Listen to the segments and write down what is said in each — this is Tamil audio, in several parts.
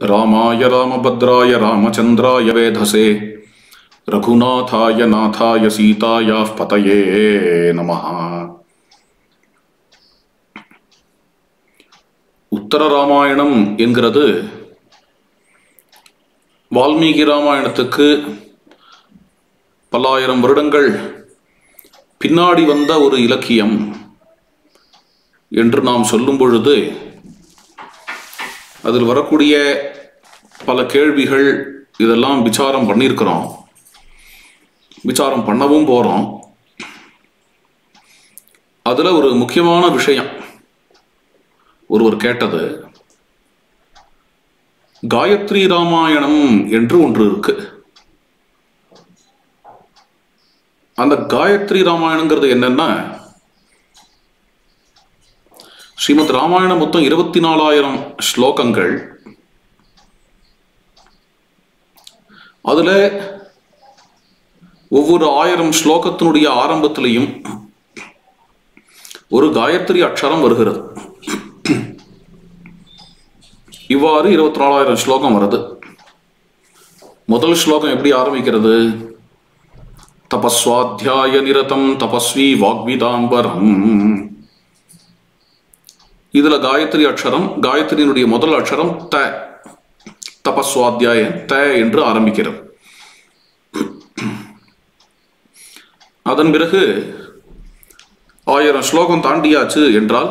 रामाय रामभद्राय रामचन्द्राय वेधसे रघुनाथाय नाथाय सीतायाः पतये नमः। உத்தர ராமாயணம் என்கிறது வால்மீகி ராமாயணத்துக்கு பல்லாயிரம் வருடங்கள் பின்னாடி வந்த ஒரு இலக்கியம் என்று நாம் சொல்லும் பொழுது அதில் வரக்கூடிய பல கேள்விகள் இதெல்லாம் விசாரம் பண்ணியிருக்கிறோம், விசாரம் பண்ணவும் போகிறோம். அதில் ஒரு முக்கியமான விஷயம் ஒருவர் கேட்டது, காயத்ரி ராமாயணம் என்று ஒன்று இருக்கு. அந்த காயத்ரி ராமாயணங்கிறது என்னன்னா, ஸ்ரீமத் ராமாயணம் மொத்தம் 24,000 ஸ்லோகங்கள். அதுல ஒவ்வொரு 1000 ஸ்லோகத்தினுடைய ஆரம்பத்திலையும் ஒரு காயத்ரி அக்ஷரம் வருகிறது. இவ்வாறு 24,000 ஸ்லோகம் வருது. முதல் ஸ்லோகம் எப்படி ஆரம்பிக்கிறது? தபஸ்வாத்தியாய நிரதம் தபஸ்வி வாக்விதாம்பரம். இதுல காயத்ரி அக்ஷரம், காயத்ரியினுடைய முதல் அக்ஷரம் த, தபஸ்வாத்தியாய த என்று ஆரம்பிக்கிறது. அதன் பிறகு 1000 ஸ்லோகம் தாண்டியாச்சு என்றால்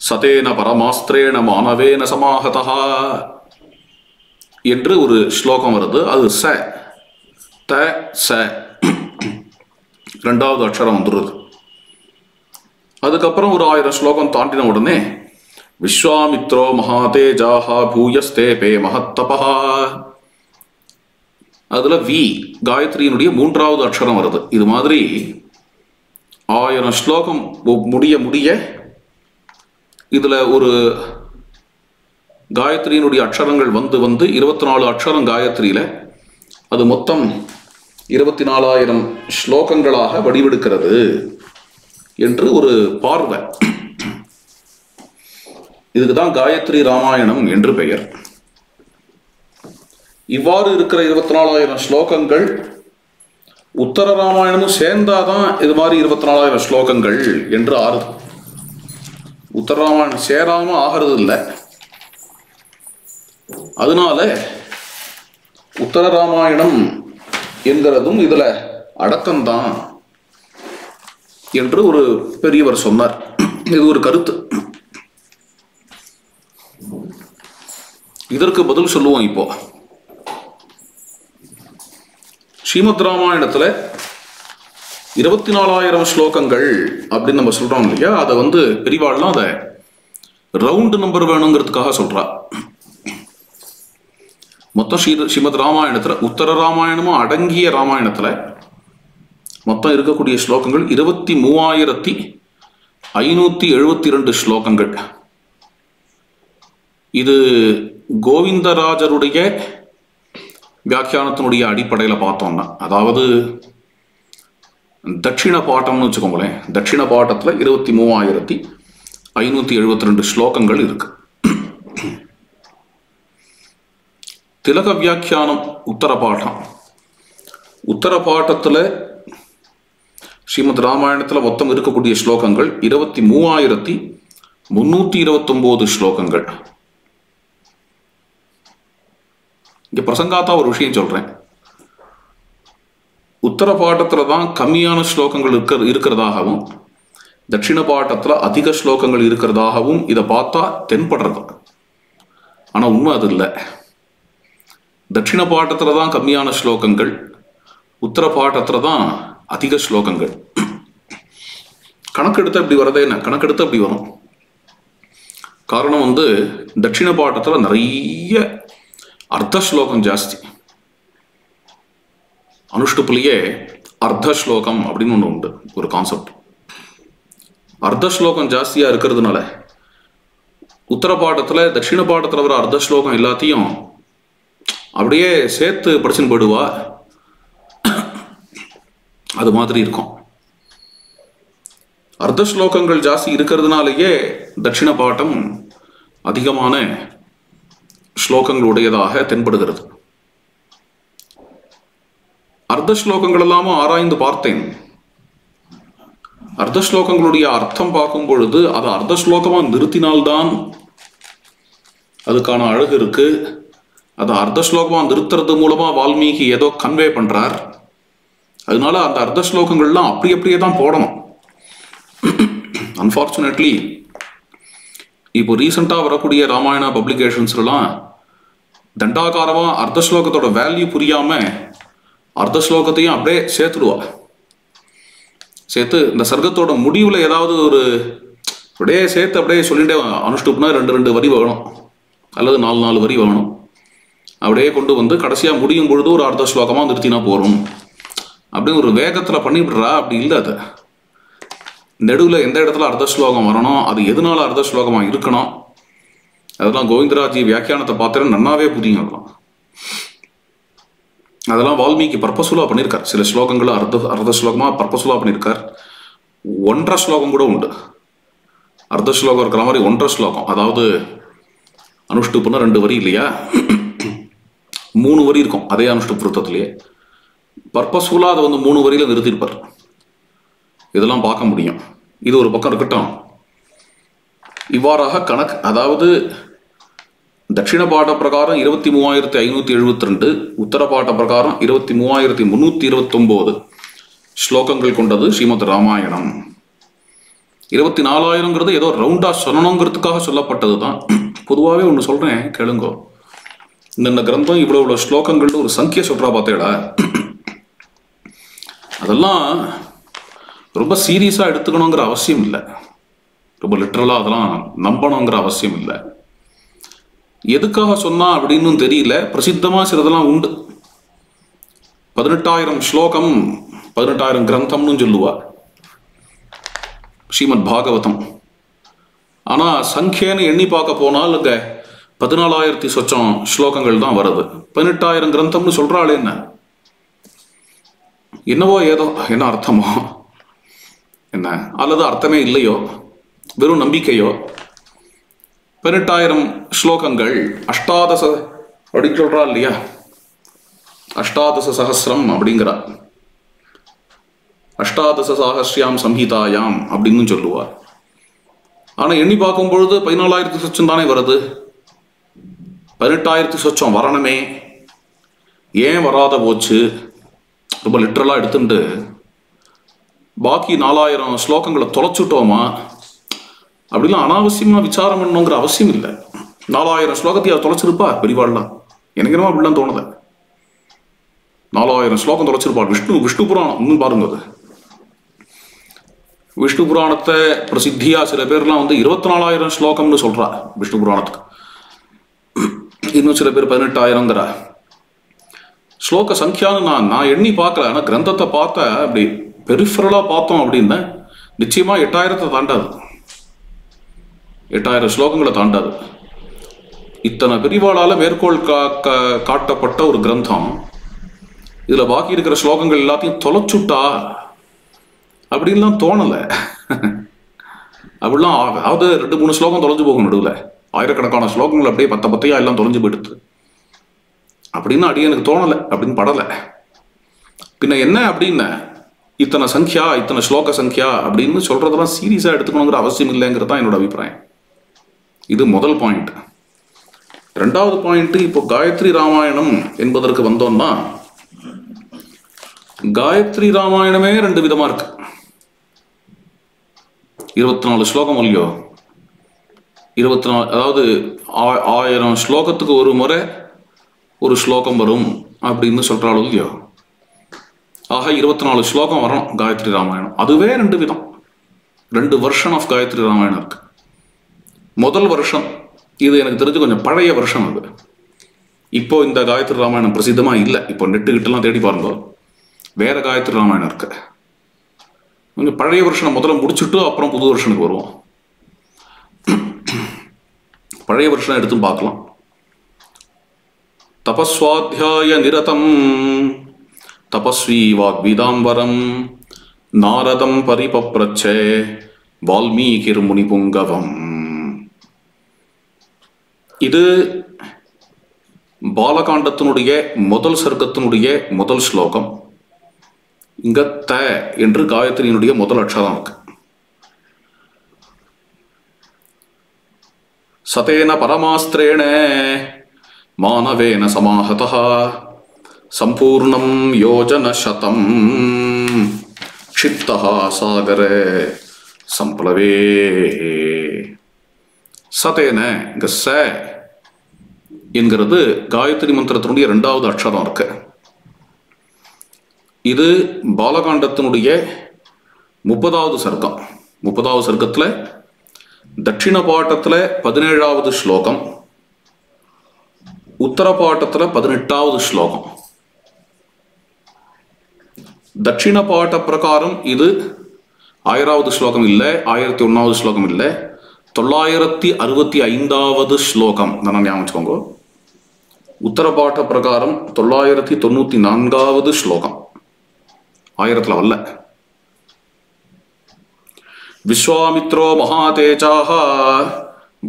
சதேன பரமாஸ்திரேண மானவேன சமாஹதா என்று ஒரு ஸ்லோகம் வருது. அது ச, த ச, இரண்டாவது அக்ஷரம் வந்துடுது. அதுக்கப்புறம் ஒரு 1000 ஸ்லோகம் தாண்டின உடனே விஸ்வாமித்ரோ மகாதேஜாஹா பூயஸ்தே பே மகத்தபஹா, அதுல வி, காயத்ரியினுடைய மூன்றாவது அக்ஷரம் வருது. இது மாதிரி 1000 ஸ்லோகம் முடிய முடிய இதுல ஒரு காயத்ரியினுடைய அக்ஷரங்கள் வந்து வந்து 24 அக்ஷரம் காயத்ரியில, அது மொத்தம் 24,000 ஸ்லோகங்களாக வடிவெடுக்கிறது என்று ஒரு பார்வை. இதுக்குதான் காயத்ரி ராமாயணம் என்று பெயர். இவ்வாறு இருக்கிற 24,000 ஸ்லோகங்கள் உத்தர ராமாயணமும் சேர்ந்தாதான் இது மாதிரி 24,000 ஸ்லோகங்கள் என்று ஆறுது. உத்தர ராமாயணம் சேராம ஆகிறது இல்லை. அதனால உத்தர ராமாயணம் என்கிறதும் இதுல அடக்கம்தான் என்று ஒரு பெரியவர் சொன்னார். இது ஒரு கருத்து. இதற்கு பதில் சொல்லுவோம். இப்போ ஸ்ரீமத் ராமாயணத்துல 24,000 ஸ்லோகங்கள் அப்படின்னு நம்ம சொல்றோம் இல்லையா, அதை பெரியவாள்லாம் அதை ரவுண்டு நம்பர் வேணுங்கிறதுக்காக சொல்றா. மொத்தம் ஸ்ரீமத் ராமாயணத்துல உத்தர ராமாயணமும் அடங்கிய ராமாயணத்துல மொத்தம் இருக்கக்கூடிய ஸ்லோகங்கள் 23,572 ஸ்லோகங்கள். இது கோவிந்தராஜருடைய வியாக்கியானத்தினுடைய அடிப்படையில் பார்த்தோம்னா, அதாவது தட்சிண பாட்டம்னு வச்சுக்கோங்களேன். தட்சிண பாட்டத்தில் 23,572 ஸ்லோகங்கள் இருக்கு. திலக வியாக்கியானம் உத்தர பாட்டம். உத்தர பாட்டத்தில் ஸ்ரீமத் ராமாயணத்தில் மொத்தம் இருக்கக்கூடிய ஸ்லோகங்கள் 23,329 ஸ்லோகங்கள். இங்க பிரசங்காத்தா ஒரு விஷயம் சொல்றேன். உத்தர பாட்டத்துல தான் கம்மியான ஸ்லோகங்கள் இருக்கிறதாகவும் தட்சிண பாட்டத்துல அதிக ஸ்லோகங்கள் இருக்கிறதாகவும் இதை பார்த்தா தென்படுறது. ஆனா உண்மை அது இல்லை. தட்சிண பாட்டத்துல தான் கம்மியான ஸ்லோகங்கள், உத்தர பாட்டத்துல தான் அதிக ஸ்லோகங்கள். கணக்கெடுத்த இப்படி வரதே என்ன, கணக்கெடுத்த அப்படி வரும். காரணம் தட்சிண பாட்டத்துல நிறைய அர்த்த ஸ்லோகம் ஜாஸ்தி. அனுஷ்டுப்புலேயே அர்த்த ஸ்லோகம் அப்படின்னு ஒன்று உண்டு, ஒரு கான்செப்ட். அர்த்த ஸ்லோகம் ஜாஸ்தியா இருக்கிறதுனால உத்தர பாட்டத்துல தட்சிண பாட்டத்துல வர அர்த்த ஸ்லோகம் எல்லாத்தையும் அப்படியே சேர்த்து படிச்சுன்னு போயிடுவா. அது மாதிரி இருக்கும். அர்த்த ஸ்லோகங்கள் ஜாஸ்தி இருக்கிறதுனாலேயே தட்சிண பாட்டம் அதிகமான ஸ்லோகங்களுடையதாக தென்படுகிறது. அர்த்த ஸ்லோகங்கள் எல்லாமும் ஆராய்ந்து பார்த்தேன். அர்த்த ஸ்லோகங்களுடைய அர்த்தம் பார்க்கும் பொழுது அது அர்த்த ஸ்லோகமா நிறுத்தினால்தான் அதுக்கான அழகு இருக்கு. அது அர்த்த ஸ்லோகமா நிறுத்துறது மூலமா வால்மீகி ஏதோ கன்வே பண்றார். அதனால அந்த அர்த்த ஸ்லோகங்கள்லாம் அப்படியே தான் போடணும். அன்பார்ச்சுனேட்லி இப்போ ரீசெண்டா வரக்கூடிய ராமாயணா பப்ளிகேஷன்ஸ்லாம் தண்டாகாரமா அர்த்த ஸ்லோகத்தோட வேல்யூ புரியாம அர்த்த ஸ்லோகத்தையும் அப்படியே சேர்த்து இந்த சர்க்கத்தோட முடிவுல ஏதாவது ஒரு அப்படியே சேர்த்து அப்படியே சொல்லிட்டே அனுஷ்டுப்னா 2 வரி வேணும் அல்லது 4 வரி வேணும். அப்படியே கொண்டு வந்து கடைசியா முடியும் பொழுது ஒரு அர்த்த ஸ்லோகமா நிறுத்தினா போறோம் அப்படின்னு ஒரு வேகத்துல பண்ணிவிடுறா. அப்படி இல்லை. அது நடுவில் எந்த இடத்துல அர்த்த ஸ்லோகம் வரணும், அது எதனால அர்த்த ஸ்லோகமா இருக்கணும், அதெல்லாம் கோவிந்தராஜி வியாக்கியானத்தை பார்த்தா நன்னாவே புரியும். அதெல்லாம் வால்மீகி பர்பஸ்ஃபுல்லா பண்ணியிருக்கார். சில ஸ்லோகங்களை அர்த்த ஸ்லோகமா பர்பஸ்ஃபுல்லா பண்ணியிருக்கார். 1.5 ஸ்லோகம் கூட உண்டு. அர்த்த ஸ்லோகம் இருக்கிற மாதிரி 1.5 ஸ்லோகம், அதாவது அனுஷ்டுப்புனா 2 வரி இல்லையா, 3 வரி இருக்கும் அதே அனுஷ்டுப் விருத்தத்திலேயே. பர்பஸ்ஃபுல்லா அதை 3 வரியில நிறுத்தியிருப்பார். இதெல்லாம் பார்க்க முடியும். இது ஒரு பக்கம் இருக்கட்டும். இவ்வாறாக கணக்கு, அதாவது தட்சிண பாட்ட பிரகாரம் 23,572, உத்தர பாட்ட பிரகாரம் 23,329 ஸ்லோகங்கள் கொண்டது ஸ்ரீமத் ராமாயணம். 24,000ங்கிறது ஏதோ ரவுண்டா சொல்லணுங்கிறதுக்காக சொல்லப்பட்டது தான். பொதுவாகவே ஒன்று சொல்றேன் கேளுங்கோ. இந்த கிரந்தம் இவ்வளவு ஸ்லோகங்கள்னு ஒரு சங்கிய சொல்றா பார்த்தேடா, அதெல்லாம் ரொம்ப சீரியஸா எடுத்துக்கணுங்கிற அவசியம் இல்லை. ரொம்ப லிட்டரலா அதெல்லாம் நம்பணுங்கிற அவசியம் இல்லை. எதுக்காக சொன்னா அப்படின்னு தெரியல. பிரசித்தமா சிலதெல்லாம் உண்டு. 18,000 ஸ்லோகம், 18,000 கிரந்தம்னு சொல்லுவா ஸ்ரீமத் பாகவதம். ஆனா சங்கேன்னு எண்ணி பார்க்க போனால் இங்க 14,000 சொச்சம் ஸ்லோகங்கள் தான் வருது. 18,000 கிரந்தம்னு சொல்றாள். என்னவோ ஏதோ என்ன அர்த்தமோ என்ன, அல்லது அர்த்தமே இல்லையோ, வெறும் நம்பிக்கையோ. 18,000 ஸ்லோகங்கள், அஷ்டாதச அப்படின்னு சொல்றா இல்லையா, அஷ்டாதச சஹஸ்ரம் அப்படிங்கிறா, அஷ்டாதச சாகஸ்யாம் சம்ஹிதாயாம் அப்படின்னு சொல்லுவார். ஆனா எண்ணி பார்க்கும் பொழுது 14,000 சொச்சம் தானே வருது. 18,000 சொச்சம் வரணுமே, ஏன் வராத போச்சு? ரொம்ப லிட்டரலா எடுத்துட்டு பாக்கி 4,000 ஸ்லோகங்களை தொலைச்சுட்டோமா அப்படிலாம் அனாவசியமா விசாரம் பண்ணணுங்கிற அவசியம் இல்லை. 4,000 ஸ்லோகத்தை தொலைச்சிருப்பா பெரியவாள்லாம். எனக்கு என்னமோ அப்படிலாம் தோணுது. 4,000 ஸ்லோகம் தொலைச்சிருப்பாள். விஷ்ணு புராணம் இன்னும் பாருங்க. அது விஷ்ணு புராணத்தை பிரசித்தியா சில பேர்லாம் 24,000 ஸ்லோகம்னு சொல்றா விஷ்ணு புராணத்துக்கு. இன்னும் சில பேர் 18,000ங்கிற ஸ்லோக சங்கியான்னு நான் எண்ணி பார்க்கல. ஆனா கிரந்தத்தை பார்த்த அப்படி பெரிஃபரலா பார்த்தோம் அப்படின்னா நிச்சயமா 8,000 தாண்டாது. 8,000 ஸ்லோகங்களை தாண்டாது. இத்தனை பெரிவாளால மேற்கோள் காட்டப்பட்ட ஒரு கிரந்தம், இதுல பாக்கி இருக்கிற ஸ்லோகங்கள் எல்லாத்தையும் தொலைச்சுட்டா அப்படின்லாம் தோணல. அப்படிலாம் அதாவது 2-3 ஸ்லோகம் தொலைஞ்சு போகும் நடுவில். ஆயிரக்கணக்கான ஸ்லோகங்கள் அப்படியே பத்தையா எல்லாம் தொலைஞ்சு போயிடுது அப்படின்னு அடி எனக்கு தோணலை, அப்படின்னு படலை. பின்ன என்ன அப்படின்னு இத்தனை சங்கியா, இத்தனை ஸ்லோக சங்கியா அப்படின்னு சொல்றதெல்லாம் சீரியஸா எடுத்துக்கணுங்கிற அவசியம் இல்லைங்கிறது தான் என்னோட அபிப்பிராயம். இது முதல் பாயிண்ட். 2வது பாயிண்ட், இப்போ காயத்ரி ராமாயணம் என்பதற்கு வந்தோம்னா, காயத்ரி ராமாயணமே 2 விதமா இருக்கு. 24 ஸ்லோகம் இல்லையோ, 24, அதாவது 1000 ஸ்லோகத்துக்கு ஒரு முறை ஒரு ஸ்லோகம் வரும் அப்படின்னு சொல்றாலும் இல்லையோ. ஆக 24 ஸ்லோகம் வரும் காயத்ரி ராமாயணம். அதுவே 2 விதம், 2 வெர்ஷன் ஆஃப் காயத்ரி ராமாயணம் இருக்கு. முதல் வருஷம் இது எனக்கு தெரிஞ்சு கொஞ்சம் பழைய வருஷம். அது இப்போ இந்த காயத்ரி ராமாயணம் பிரசித்தமா இல்லை. இப்போ நெட்டுக்கிட்டலாம் தேடி பாருங்க, வேற காயத்ரி ராமாயணம் இருக்கு. கொஞ்சம் பழைய வருஷனை முதல்ல முடிச்சுட்டு அப்புறம் புது வருஷனுக்கு வருவோம். பழைய வருஷம் எடுத்து பார்க்கலாம். தபஸ்வாத்தியாய நிரதம் தபஸ்வி வாக்விதாம்பரம் நாரதம் பரிபப்ரச்சே வால்மீகிர் முனிபுங்கவம். இது பாலகாண்டத்தினுடைய முதல் சர்க்கத்தினுடைய முதல் ஸ்லோகம். இங்க த என்று காயத்ரியினுடைய முதல் அக்ஷரம் இருக்கு. சதேன பரமாஸ்திரேண மானவேன சமாஹதः சம்பூர்ணம் யோஜனசதம் க்ஷிப்தः சாகரே சம்ப்ளவே. சதேன இங்க ச என்கிறது காயத்ரி மந்திரத்தினுடைய இரண்டாவது அக்ஷரம் இருக்கு. இது பாலகாண்டத்தினுடைய 30வது சர்க்கம். 30வது சர்க்கத்துல தட்சிண பாட்டத்துல 17வது ஸ்லோகம், உத்தர பாட்டத்துல 18வது ஸ்லோகம். தட்சிண பாட்ட பிரகாரம் இது 1000வது ஸ்லோகம் இல்ல, 1001வது ஸ்லோகம் இல்ல, 965வது ஸ்லோகம். நான் ஞாபகம் வச்சுக்கோங்க. உத்தர பாட்ட பிரகாரம் 994வது ஸ்லோகம், 1000ல வரல. விஸ்வாமித்ரோ மகாதேஜாஹ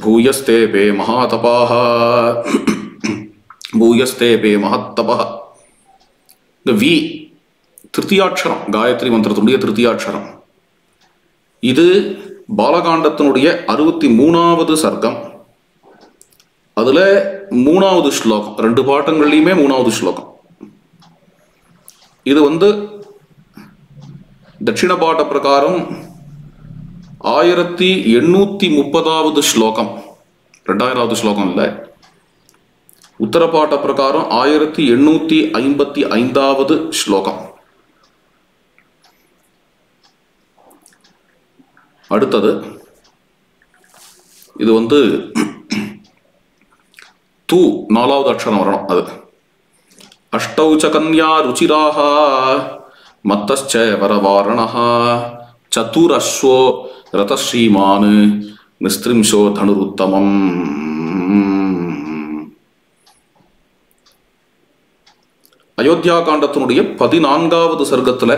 பூயஸ்தே பே மகாதபாஹ பூயஸ்தே பே மகத்தபஹ. இந்த வி திருத்தியாட்சரம், காயத்ரி மந்திரத்தினுடைய திருத்தியாட்சரம். இது பாலகாண்டத்தினுடைய 63வது சர்க்கம். அதுல 3வது ஸ்லோகம். 2 பாட்டங்கள்லையுமே 3வது ஸ்லோகம். இது தட்சிண பாட்ட பிரகாரம் 1830வது ஸ்லோகம், 2000வது ஸ்லோகம் இல்ல. உத்தர பாட்ட பிரகாரம் 1855வது ஸ்லோகம். அடுத்தது இது தூ 4வது அக்ஷரம் வரணும். அது அஷ்டௌச்ச கன்யா ருச்சிராஹ மத்தஸ்ச வரவாரணஹ சதுரஸ்வோ ரதஸ்ரீமான் நிஸ்திரிம்சோ தனுருத்தமம். அயோத்தியா காண்டத்தினுடைய 14வது சர்க்கத்துல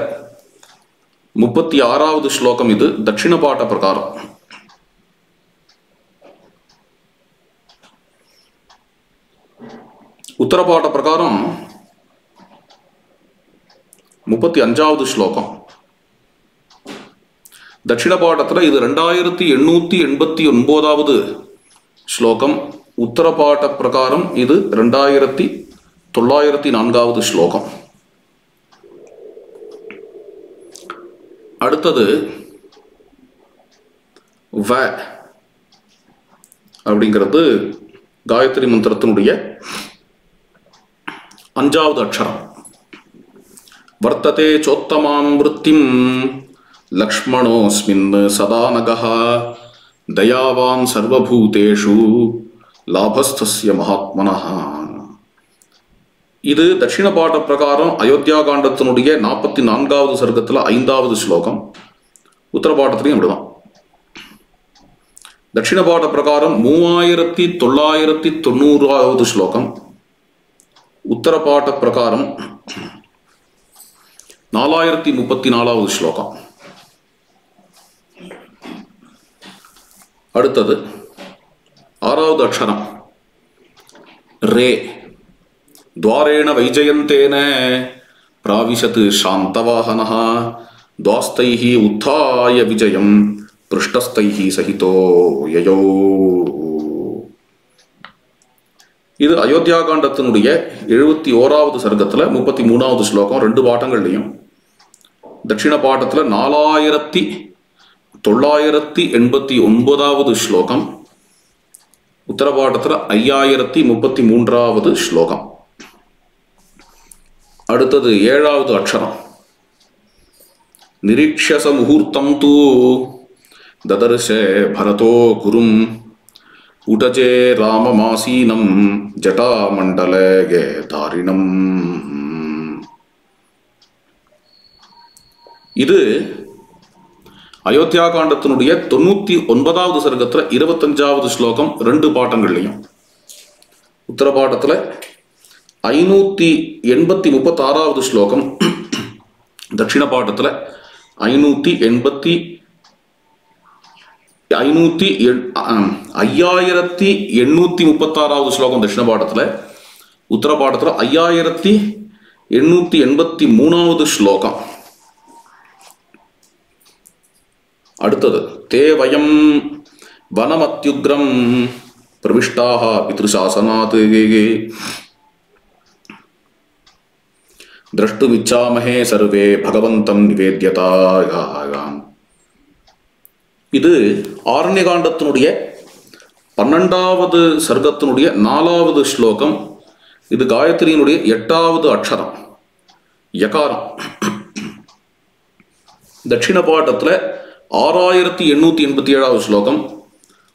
36வது ஸ்லோகம். இது தட்சிண பாட்ட பிரகாரம். உத்தர பாட்ட பிரகாரம் 35வது ஸ்லோகம். தட்சிண பாட்டத்துல இது 2889வது ஸ்லோகம். உத்தர பாட்ட பிரகாரம் இது 2904வது ஸ்லோகம். அடுத்தது வ அப்படிங்கிறது காயத்ரி மந்திரத்தினுடைய 5வது அக்ஷரம். வர்த்ததே சோத்தமாம் விருத்திம் லக்ஷ்மணோஸ்மின் சதானகः தயாவான் சர்வபூதேஷு லாபஸ்தஸ்ய மகாத்மனः. இது தட்சிண பாட்ட பிரகாரம் அயோத்தியா காண்டத்தினுடைய 44வது சர்க்கத்துல 5வது ஸ்லோகம். உத்தர பாட்டத்திலையும் அப்படிதான். தட்சிண பாட்ட பிரகாரம் 3990வது ஸ்லோகம். உத்தர பாட்ட பிரகாரம் 4034வது ஸ்லோகம். அடுத்தது 6வது அக்ஷரம் ரே. துவாரேண வைஜயந்தேன பிராவிஷத் சாந்தவாஹனஹ துவாஸ்தைஹி உத்தாய விஜயம் பிருஷ்டஸ்தைஹி சகிதோ யயோ. இது அயோத்தியா காண்டத்தினுடைய 71வது சர்க்கத்துல 33வது ஸ்லோகம். 2 பாட்டங்கள்லையும். தட்சிண பாட்டத்துல 4989வது ஸ்லோகம். உத்தர பாட்டத்துல 5033வது ஸ்லோகம். அடுத்தது 7வது அக்ஷரம் நிரீக்ஷச முகூர்த்தம் தூ ததர்ஷ பரதோ குரும் உடஜே ராமமாசீனம் ஜட்டாமண்டலே தாரிணம். இது அயோத்தியா காண்டத்தினுடைய 99வது சர்க்கத்துல 25வது ஸ்லோகம். 2 பாட்டங்கள்லையும். உத்தர பாட்டத்துல 536வது ஸ்லோகம். தட்சிண பாட்டத்துல 5836வது ஸ்லோகம் தட்சிண பாட்டத்துல. உத்தரபாடத்தில் 5883வது ஸ்லோகம். அடுத்தது தே வயம் வனமத்யுக்ரம் பிரவிஷ்டாஹ பித்ருசாசனாத் திரஷ்டுமிச்சாமஹே சர்வே பகவந்தம் நிவேத்யதாயாம். இது ஆரண்யகாண்டத்தினுடைய 12வது சர்க்கத்தினுடைய 4வது ஸ்லோகம். இது காயத்ரியினுடைய 8வது அக்ஷரம் யகாரம். தட்சிண பாட்டத்தில் 6887வது ஸ்லோகம்,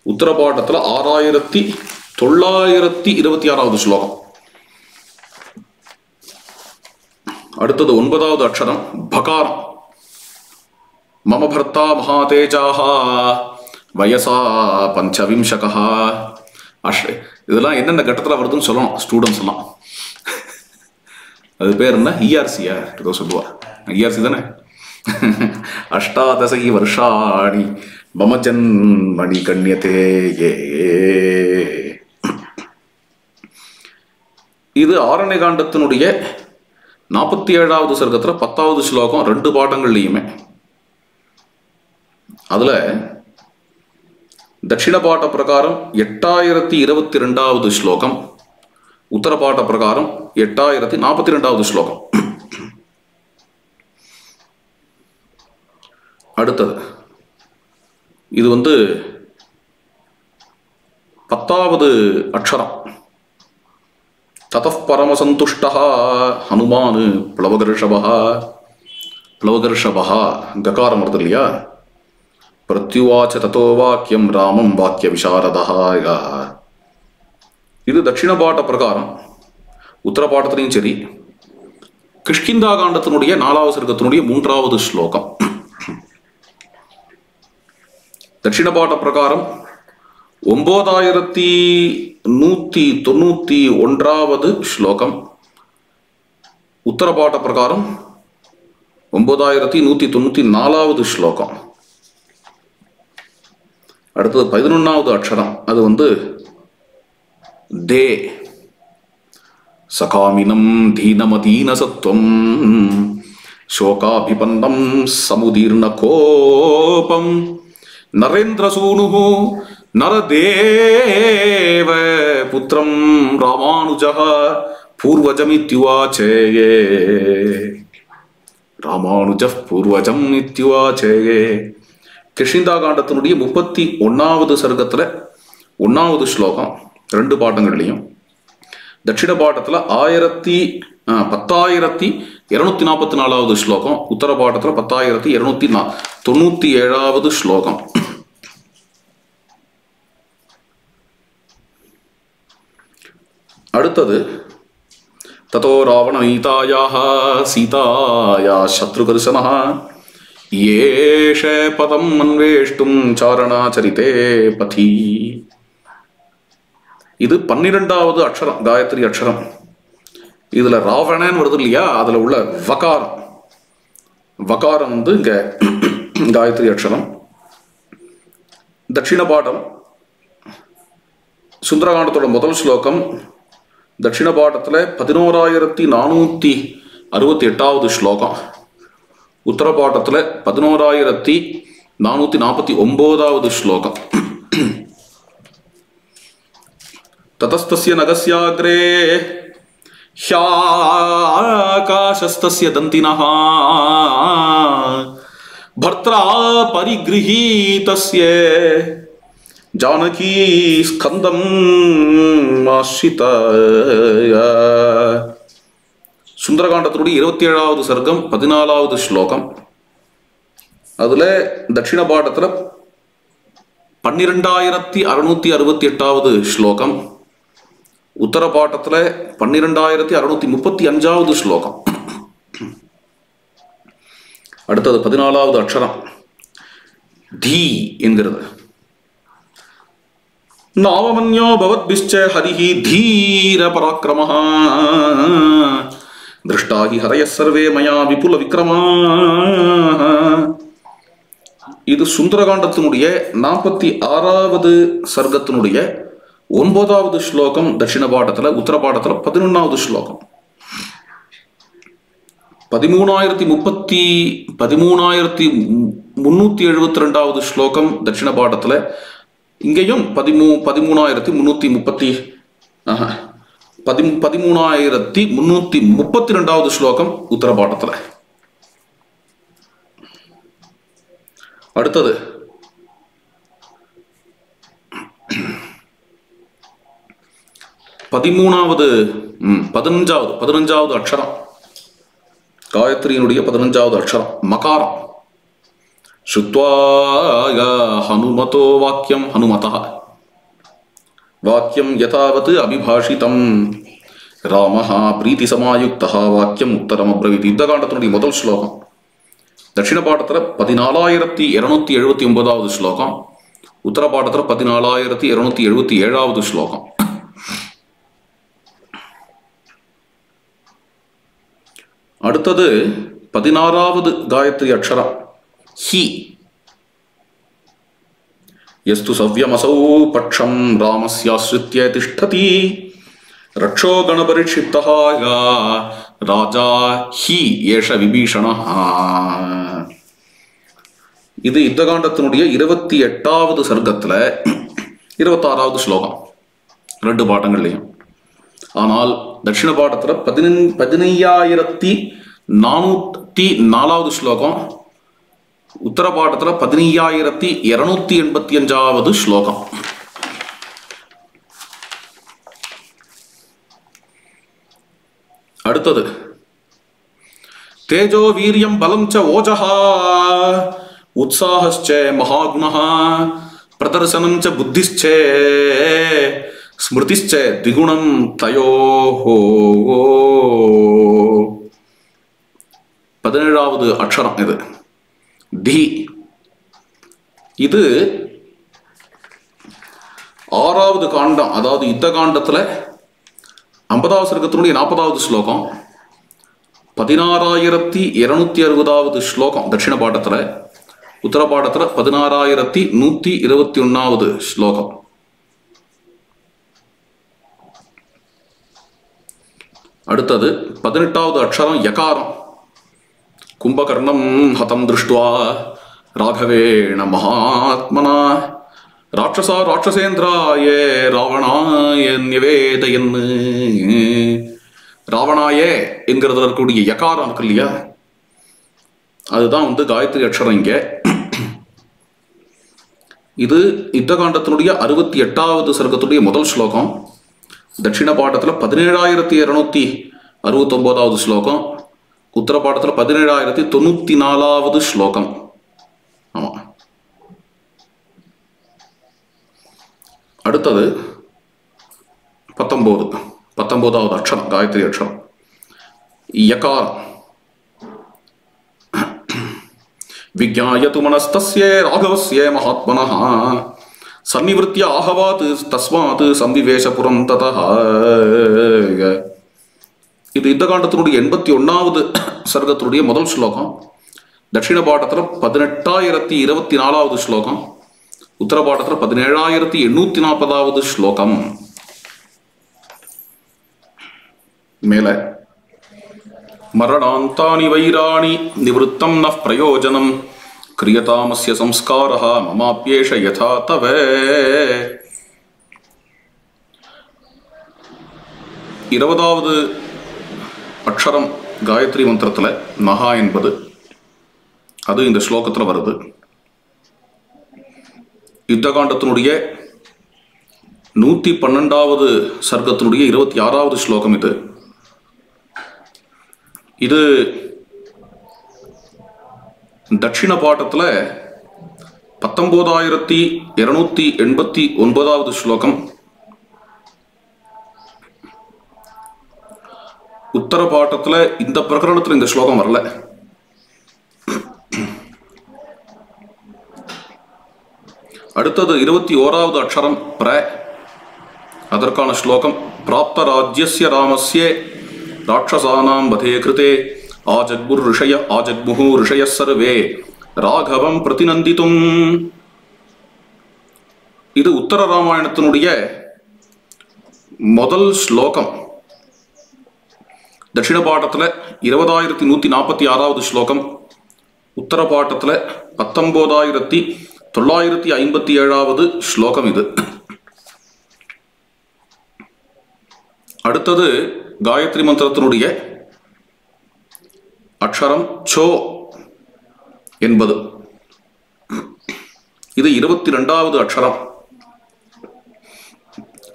உத்தர பாட்டத்தில் 6926வது ஸ்லோகம். அடுத்தது 9வது அக்ஷரம் பகாரம். மம பர்த்தா மகாதேஜாஹ வயசா பஞ்சவிம்சகா. இதெல்லாம் என்னென்ன கட்டத்தில் வருதுன்னு சொல்லணும் ஸ்டூடெண்ட்ஸ் எல்லாம். அது பேர் என்ன? இஆர்சியா ஏதோ சொல்லுவா. இஆர்சி தானே. அஷ்டாதசை வருஷாணி மம ஜன்மணி கண்யதே. இது ஆரண்யகாண்டத்தினுடைய 47வது சர்க்கத்தில் 10வது ஸ்லோகம். 2 பாட்டங்கள்லையுமே அதுல தட்சிண பாட்ட பிரகாரம் 8022வது ஸ்லோகம், உத்தர பாட்ட பிரகாரம் 8042வது ஸ்லோகம். அடுத்தது இது 10வது அக்ஷரம். ததப் பரமசந்துஷ்டா ஹனுமான் பிளவகர்ஷபா. ககாரம் வருது இல்லையா? பிரத்யுவாச்ச ததோ வாக்கியம் ராமம் வாக்கிய விசாரதா. இது தட்சிண பாட்ட பிரகாரம் உத்தர பாட்டத்திலையும் சரி. கிஷ்கிந்தா காண்டத்தினுடைய 4வது சர்க்கத்தினுடைய 3வது ஸ்லோகம். தட்சிண பாட்ட பிரகாரம் 9191வது ஸ்லோகம், உத்தர பாட்ட பிரகாரம் 9194வது ஸ்லோகம். அடுத்தது 11வது அக்ஷரம். அது தே. சகாமினம் தீனமதீன சத்வம் சோகாபிபன்னம் சமுதீர்ண கோபம் நரேந்திரசூனுஹு நரதேவ புத்திரம் ராமானுஜः பூர்வஜமித்யுவாச்சே. ராமானுஜः பூர்வஜம் இத்யுவாச்சே. கிஷ்கிந்தா காண்டத்தினுடைய 31வது சர்க்கத்தில் 1வது ஸ்லோகம் 2 பாட்டங்கள்லையும். தட்சிண பாட்டத்தில் 10244வது ஸ்லோகம், உத்தர பாட்டத்தில் 10297வது ஸ்லோகம். அடுத்தது ததோ ராவணநீதாயாஹ சீதாயா சத்ருகர்ஷனஹ ஏஷ பதம் அன்வேஷ்டும் சாரணாச்சரிதே பதி. இது 12வது அக்ஷரம், காயத்ரி அக்ஷரம். இதுல ராவணன் வருது இல்லையா? அதுல உள்ள வகாரம். வகாரம் இங்க காயத்ரி அக்ஷரம். தட்சிண பாடம் சுந்தரகாண்டத்தோட முதல் ஸ்லோகம். தட்சிண பாடத்தில் 11468வது ஸ்லோகம், உத்தர பாட்டத்தில் 11449வது ஸ்லோகம். ததஸ்தஸ்ய நகஸ்யாக்ரே ஹ்யாகாசஸ்தஸ்ய தந்தினஹ பர்த்ரா பரிக்ருஹீதஸ்ய ஜானகி ஸ்கந்தம் ஆஸ்ரித. சுந்தரகாண்டத்தினுடைய 27வது சர்க்கம் 14வது ஸ்லோகம். அதுல தட்சிண பாடத்தில் 12668வது ஸ்லோகம், உத்தர பாட்டத்தில் 12635வது ஸ்லோகம். அடுத்தது 14வது அக்ஷரம் தி என்கிறது. நாவமன்யோ பவத்பிஷ்ச ஹரிஹி தீர பராக்கிரமஹ திருஷ்டாஹி ஹரயः சர்வே மயா விபுல விக்ரமாஹ. இது சுந்தரகாண்டத்தினுடைய 46வது சர்க்கத்தினுடைய 9வது ஸ்லோகம் தட்சிண பாடத்துல, உத்தர பாடத்துல 11வது ஸ்லோகம். 13,372வது ஸ்லோகம் தட்சிண பாடத்துல. இங்கேயும் 13,332வது ஸ்லோகம் உத்தர பாடத்துல. அடுத்தது 15வது அக்ஷரம், காயத்ரியினுடைய 15வது அக்ஷரம் மகாரம். சுத்வாய ஹனுமதோ வாக்கியம், ஹனுமதா வாக்கியம் யதாவத் அபிபாஷிதம் ராமஹ பிரீதி சமாயுக்தஹ வாக்கியம் உத்தரம் அப்ரவீத். இந்த காண்டத்தினுடைய முதல் ஸ்லோகம். தட்சிண பாடத்துல 14,279வது ஸ்லோகம், உத்தர பாடத்துல 14,277வது ஸ்லோகம். அடுத்தது 16வது காயத்ரி அக்ஷரம் ஹி. யஸ்து சவ்யமசௌ பட்சம் ராமஸ்யாஸ்ரித்ய திஷ்டதி ரக்ஷோ கணபரிஷிப்தஹ ராஜா ஹி ஏஷ விபீஷணஹ. இது யுத்தகாண்டத்தினுடைய 28வது சர்க்கத்துல 26வது ஸ்லோகம், 2 பாடங்கள்லையும். ஆனால் தட்சிண பாடத்துல 15,404வது ஸ்லோகம், உத்தர பாடத்துல 15,285வது ஸ்லோகம். அடுத்தது தேஜோ வீரியம் பலம் ச ஓஜஹா உத்சாஹஸ்ச மகாகுணஹ பிரதர்சனம் ச புத்திஸ்ச ஸ்மிருதிஸ்ச திகுணம் தயோஹோ. 17வது அக்ஷரம் இது தி. இது 6வது காண்டம், அதாவது யுத்த காண்டத்துல 50வது சர்க்கத்தினுடைய 40வது ஸ்லோகம், 16,260வது ஸ்லோகம் தட்சிண பாடத்துல, உத்தர பாடத்துல 16,121வது ஸ்லோகம். அடுத்தது 18வது அக்ஷரம் யகாரம். கும்பகர்ணம் ஹதம் திருஷ்டுவா ராகவேண மகாத்மனா ராட்சசா ராட்சசேந்திராய ராவணாய நிவேதயன். ராவணாயே என்கிறதுல இருக்கக்கூடிய யகாரம் இருக்கு இல்லையா, அதுதான் காயத்ரி அக்ஷரம் இங்க. இது யுத்த காண்டத்தினுடைய 68வது சர்க்கத்துடைய முதல் ஸ்லோகம். தட்சிண பாடத்துல 17,269வது ஸ்லோகம், உத்தர பாடத்துல 17,094வது ஸ்லோகம். ஆமா. அடுத்தது 19வது அக்ஷரம் காயத்ரி அக்ஷரம் யகாரம். விஜ்ஞாயது மனஸ்தஸ்ய ராகவஸ்ய மகாத்மனஹ சன்னிவృత్య ஆஹவாத் தஸ்மாத் சம்விவேஷபுரம் ததஹ. இது யுத்த காண்டத்தினுடைய 81வது சர்க்கத்தினுடைய முதல் ஸ்லோகம். தட்சிண பாடத்துல 18,024வது ஸ்லோகம், உத்தர பாடத்துல 17,840வது ஸ்லோகம். மேல மரணாந்தானி வைராணி நிவృత్తం ந பிரயோஜனம் கிரியதாமஸ்ய சம்ஸ்காரஹ மமாப்யேஷ யதா தவ. இருபதாவது அக்ஷரம் காயத்ரி மந்திரத்துல மகா என்பது, அது இந்த ஸ்லோகத்துல வருது. யுத்த காண்டத்தினுடைய 112வது சர்க்கத்தினுடைய 26வது ஸ்லோகம் இது. இது தட்சிண பாடத்துல 19,289வது ஸ்லோகம். உத்தர பாட்டத்துல இந்த பிரகரணத்துல இந்த ஸ்லோகம் வரல. அடுத்தது 21வது அக்ஷரம் பிர. அதற்கான ஸ்லோகம் பிராப்த ராஜ்யஸ்ய ராமஸ்ய ராட்சசானாம் வதே கிருதே ஆஜக்முஹு ரிஷயः சர்வே ராகவம் பிரதிநந்தித்தும். இது உத்தர ராமாயணத்தினுடைய முதல் ஸ்லோகம் தட்சிண பாட்டத்தில் 20,146வது ஸ்லோகம், உத்தர பாட்டத்தில் 19,957வது ஸ்லோகம் இது. அடுத்தது காயத்ரி மந்திரத்தினுடைய அக்ஷரம் சோ என்பது. இது 22வது அக்ஷரம்.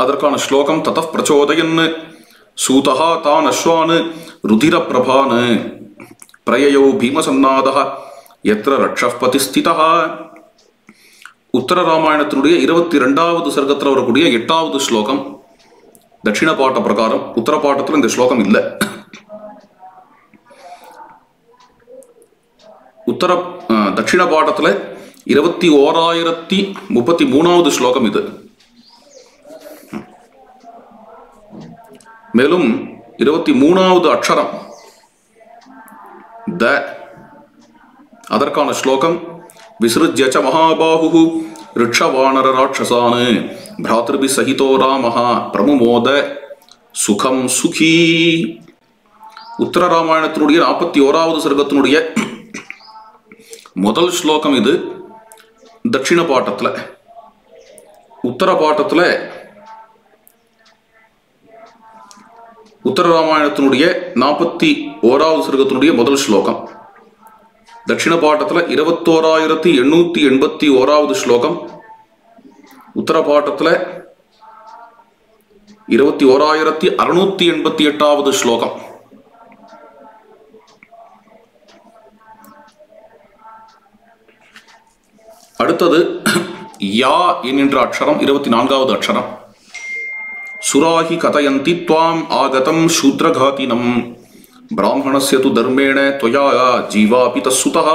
அதற்கான ஸ்லோகம் ததः பிரச்சோதயன் சூதஹ தான் அஸ்வான் ருதிர பிரபான் பிரயயோ பீமசன்னாதஹ யத்ர ரக்ஷः பதிஸ்திதஹ. உத்தர ராமாயணத்தினுடைய 22வது சர்க்கத்தில் வரக்கூடிய 8வது ஸ்லோகம். தட்சிண பாட்ட பிரகாரம் உத்தர பாட்டத்தில் இந்த ஸ்லோகம் இல்லை. தட்சிண பாட்டத்தில் 21,033வது ஸ்லோகம் இது. மேலும் 23வது அக்ஷரம் த, அதற்கான ஸ்லோகம் விசிருஜ்ய ச மகாபாஹு ரிக்ஷவானர ராட்சசான் பிராத்ருபி சகிதோ ராமஹ பிரமுமோத சுகம் சுகி. உத்தர ராமாயணத்தினுடைய 41வது சர்க்கத்தினுடைய முதல் ஸ்லோகம் இது தட்சிண பாட்டத்தில். உத்தர பாட்டத்தில் உத்தர ராமாயணத்தினுடைய 41வது சர்க்கத்தினுடைய முதல் ஸ்லோகம். தட்சிண பாட்டத்தில் 21,881வது ஸ்லோகம். உத்தர பாட்டத்தில் 21,688வது ஸ்லோகம். அடுத்தது யா என்கின்ற அக்ஷரம் 24வது அக்ஷரம். சுராஹி கதயந்தி த்வாம் ஆகதம் சூத்ரகாதினம் பிராமணஸ்ய து தர்மேண த்வயா ஜீவாபி தஸ்ஸுதஹ.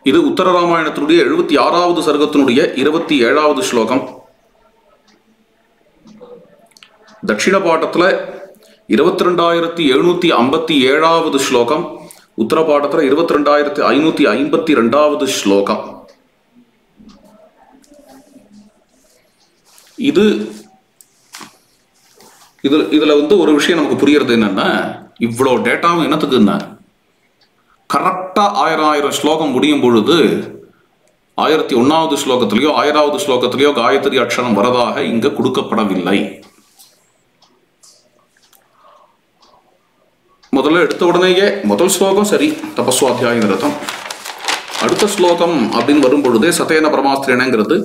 இது உத்தர ராமாயணத்தினுடைய 76வது சர்க்கத்தினுடைய 27வது ஸ்லோகம். தட்சிண பாட்டத்தில் 22,757வது ஸ்லோகம். உத்தர பாட்டத்தில் 22,552வது ஸ்லோகம். இதுல ஒரு விஷயம் நமக்கு புரியறது என்னன்னா, இவ்வளோ டேட்டாவும் என்னத்துக்குன்னா, கரெக்டா 1000 ஸ்லோகம் முடியும் பொழுது 1001வது ஸ்லோகத்திலேயோ 1000வது ஸ்லோகத்திலேயோ காயத்ரி அக்ஷரம் வரதாக இங்க கொடுக்கப்படவில்லை. முதல்ல எடுத்த உடனேயே முதல் ஸ்லோகம் சரி தபஸ்வாத்தியாய நிரதம், அடுத்த ஸ்லோகம் அப்படின்னு வரும் பொழுதே சதேன பரமாஸ்திரேனங்கிறது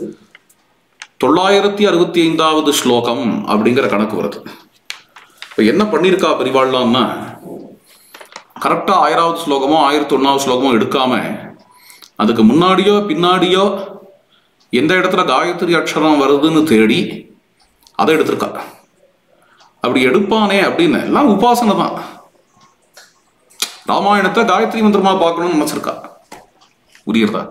965வது ஸ்லோகம் அப்படிங்கிற கணக்கு வருது. இப்போ என்ன பண்ணியிருக்கா பெரிவாள்லாம்னா, கரெக்டாக 1000வது ஸ்லோகமோ 1001வது ஸ்லோகமோ எடுக்காம அதுக்கு முன்னாடியோ பின்னாடியோ எந்த இடத்துல காயத்ரி அக்ஷரம் வருதுன்னு தேடி அதை எடுத்திருக்கா. அப்படி எடுப்பானே அப்படின்னு எல்லாம் உபாசனை தான். ராமாயணத்தை காயத்ரி மந்திரமா பார்க்கணும்னு நினைச்சிருக்கா. புரியுறதா?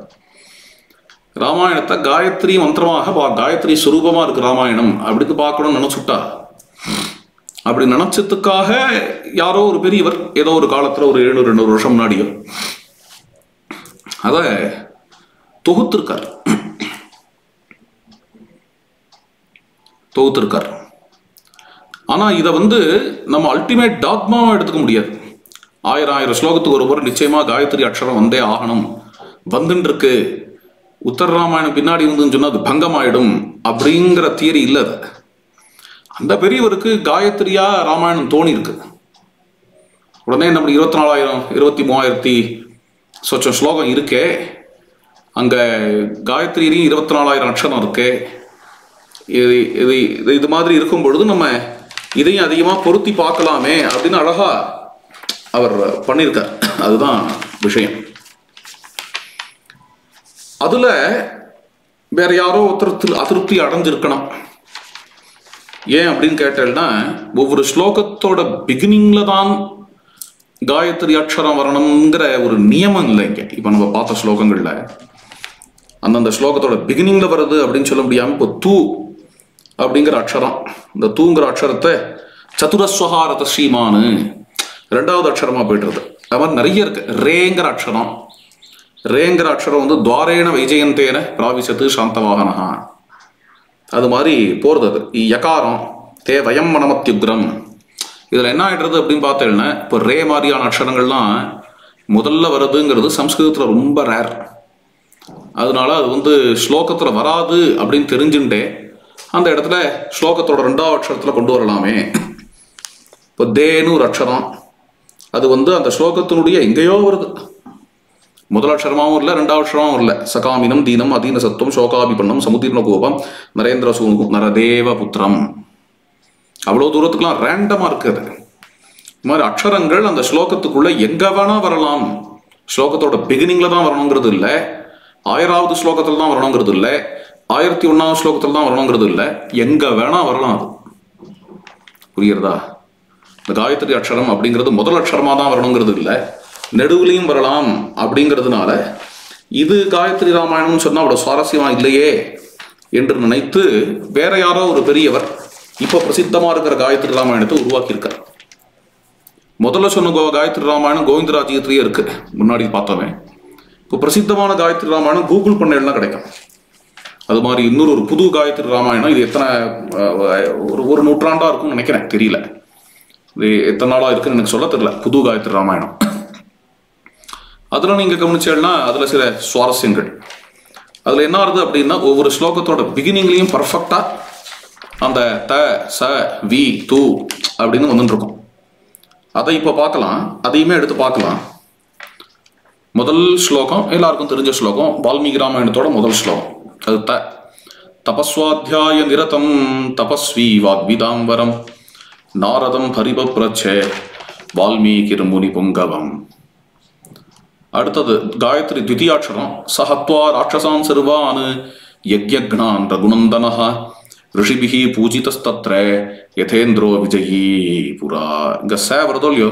ராமாயணத்தை காயத்ரி மந்திரமாக காயத்ரி சுரூபமா இருக்கு ராமாயணம் அப்படின்னு பார்க்கணும்னு நினைச்சுட்டா. அப்படி நினைச்சதுக்காக யாரோ ஒரு பெரியவர் ஏதோ ஒரு காலத்துல ஒரு 700-800 வருஷம் முன்னாடியோ அத தொகுத்திருக்கார். ஆனா இதை நம்ம அல்டிமேட் டாக்மாவா எடுத்துக்க முடியாது. 1000 ஸ்லோகத்துக்கு ஒரு முறை நிச்சயமா காயத்ரி அக்ஷரம் வந்தே ஆகணும், வந்துன்னு இருக்கு, உத்தர ராமாயணம் பின்னாடி இருந்துன்னு சொன்னா அது பங்கமாயிடும் அப்படிங்கிற தியரி இல்லை. அது அந்த பெரியவருக்கு காயத்ரியா ராமாயணம் தோணி இருக்கு. உடனே நம்ம 24,000 23,000 சொச்சம் ஸ்லோகம் இருக்கே, அங்க காயத்ரியிலையும் 24,000 அக்ஷரம் இருக்கு. இது மாதிரி இருக்கும் பொழுது நம்ம இதையும் அதிகமா பொருத்தி பார்க்கலாமே அப்படின்னு அழகா அவர் பண்ணியிருக்கார். அதுதான் விஷயம். அதுல வேற யாரோ ஒருத்தர் அதிருப்தி அடைஞ்சிருக்கணும். ஏன் அப்படின்னு கேட்டேன்னா, ஒவ்வொரு ஸ்லோகத்தோட பிகினிங்ல தான் காயத்ரி அக்ஷரம் வரணுங்கிற ஒரு நியமம் இல்லை இங்க. இப்ப நம்ம பார்த்த ஸ்லோகங்கள்ல அந்தந்த ஸ்லோகத்தோட பிகினிங்ல வருது அப்படின்னு சொல்ல முடியாம, இப்போ தூ அப்படிங்கிற அக்ஷரம், இந்த தூங்கிற அக்ஷரத்தை சதுரஸ்வஹாரத ஸ்ரீமானு 2வது அக்ஷரமா போயிட்டுருது. அது மாதிரி நிறைய இருக்கு. ரேங்கிற அக்ஷரம், ரேங்கிற அக்ஷரம் துவாரேன வைஜெயந்தேன பிராவிசத்து சாந்தவாகனஹா அது மாதிரி போகிறது. அது யகாரம் தே வயம் மனமத்யுக்ரம். இதில் என்ன ஆகிடுறது அப்படின்னு பார்த்தேன்னா, இப்போ ரே மாதிரியான அக்ஷரங்கள்லாம் முதல்ல வருதுங்கிறது சம்ஸ்கிருதத்தில் ரொம்ப ரேர். அதனால அது வந்து ஸ்லோகத்தில் வராது அப்படின்னு தெரிஞ்சுட்டே அந்த இடத்துல ஸ்லோகத்தோட 2வது அக்ஷரத்தில் கொண்டு வரலாமே. இப்போ தேன்னு ஒரு அக்ஷரம், அது வந்து அந்த ஸ்லோகத்தினுடைய எங்கேயோ வருது. முதல் அக்ஷரமாகவும் இல்லை, 2வது அக்ஷரமாகவும் இல்லை. சகாமினம் தீனம் அதீன சத்துவம் சோகாபிபன்னம் சமுதீர்ண கோபம் நரேந்திர சூனு நரதேவ புத்திரம். அவ்வளோ தூரத்துக்குலாம் ரேண்டமாக இருக்குது. இது மாதிரி அக்ஷரங்கள் அந்த ஸ்லோகத்துக்குள்ள எங்கே வேணா வரலாம். ஸ்லோகத்தோட பிகினிங்ல தான் வரணுங்கிறது இல்லை, 1000வது ஸ்லோகத்தில் தான் வரணுங்கிறது இல்லை, 1001வது ஸ்லோகத்தில் தான் வரணுங்கிறது இல்லை, எங்கே வேணா வரலாம். அது புரியுறதா? இந்த காயத்ரி அக்ஷரம் அப்படிங்கிறது முதல் அக்ஷரமாக தான் வரணுங்கிறது இல்லை, நெடுவுலையும் வரலாம். அப்படிங்கிறதுனால இது காயத்ரி ராமாயணம்னு சொன்னால் அவ்வளோ சுவாரஸ்யமாக இல்லையே என்று நினைத்து வேற யாரோ ஒரு பெரியவர் இப்போ பிரசித்தமாக இருக்கிற காயத்ரி ராமாயணத்தை உருவாக்கியிருக்கார். முதல்ல சொன்ன காயத்ரி ராமாயணம் கோவிந்தராஜ்யத்திலேயே இருக்கு, முன்னாடி பார்த்தோமே. இப்போ பிரசித்தமான காயத்ரி ராமாயணம் கூகுள் பண்ணலாம் கிடைக்கும். அது மாதிரி இன்னொரு புது காயத்ரி ராமாயணம், இது எத்தனை ஒரு நூற்றாண்டாக இருக்கும்னு நினைக்கிறேன், தெரியல. இது எத்தனை நாளாக இருக்குன்னு எனக்கு சொல்ல தெரியல. புது காயத்ரி ராமாயணம் அதில் நீங்கள் கவனிச்சேன்னா அதில் சில சுவாரஸ்யங்கள். அதில் என்ன ஆகுது அப்படின்னா, ஒவ்வொரு ஸ்லோகத்தோட பிகினிங்லையும் பர்ஃபெக்டாக அந்த த ச வி து அப்படின்னு வந்துட்டுருக்கும். அதை இப்போ பார்க்கலாம், அதையுமே எடுத்து பார்க்கலாம். முதல் ஸ்லோகம் எல்லாருக்கும் தெரிஞ்ச ஸ்லோகம், வால்மீகி ராமாயணத்தோட முதல் ஸ்லோகம். அது தபஸ்வாத்தியாய நிரதம் தபஸ்வி வாக்விதாம்பரம் நாரதம் பரிபப்ரச்சே வால்மீகிர் முனி புங்கவம். அடுத்தது காயத்ரி த்விதீயாட்சரம். சஹத்வா ராட்சசான் சர்வான் யக்ஞக்னான் ரகுநந்தனஹ ரிஷிபிஹி பூஜிதஸ்தத்ர யதேந்திரோ விஜயி புரா. இங்க ச வருதோ இல்லையோ,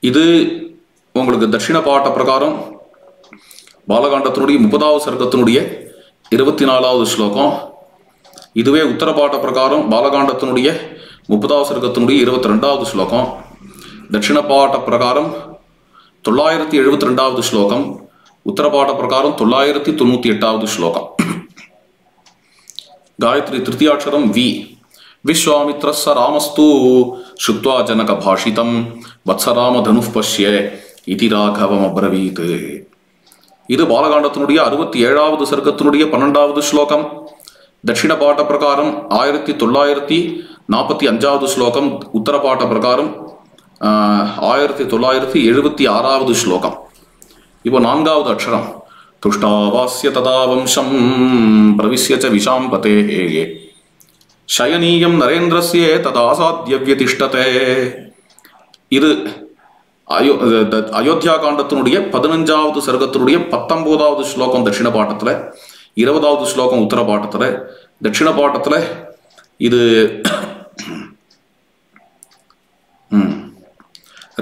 இது உங்களுக்கு தட்சிண பாட்ட பிரகாரம் பாலகாண்டத்தினுடைய 30வது சர்க்கத்தினுடைய 24வது ஸ்லோகம். இதுவே உத்தர பாட்ட பிரகாரம் பாலகாண்டத்தினுடைய 30வது சர்க்கத்தினுடைய 22வது ஸ்லோகம். தட்சிண பாட்ட பிரகாரம் 972வது ஸ்லோகம், உத்தரபாட பிரகாரம் 998வது ஸ்லோகம். காயத்ரி திருத்தியாட்சரம் வி. விஸ்வாமித்ரஸ்ஸ ராமஸ்து ஸ்ருத்வா ஜனக பாஷிதம் வத்சராம தனுஃப் பஷ்ய இதி ராகவம் அப்ரவீத். இது பாலகாண்டத்தினுடைய 67வது சர்க்கத்தினுடைய 12வது ஸ்லோகம். தட்சிண பாட்ட பிரகாரம் 1945வது ஸ்லோகம். உத்தரபாட்ட பிரகாரம் 1976வது ஸ்லோகம். இப்போ 4வது அக்ஷரம். துஷ்டாவாஸ்ய ததா வம்சம் பிரவிஸ்ய ச விஷாம்பதே சயனீயம் நரேந்திரஸ்ய ததாசாத்ய வியதிஷ்டதே. இது அயோத்தியா காண்டத்தினுடைய 15வது சர்க்கத்தினுடைய 19வது ஸ்லோகம் தட்சிண பாட்டத்தில், 20வது ஸ்லோகம் உத்தர பாட்டத்தில். தட்சிண பாட்டத்தில் இது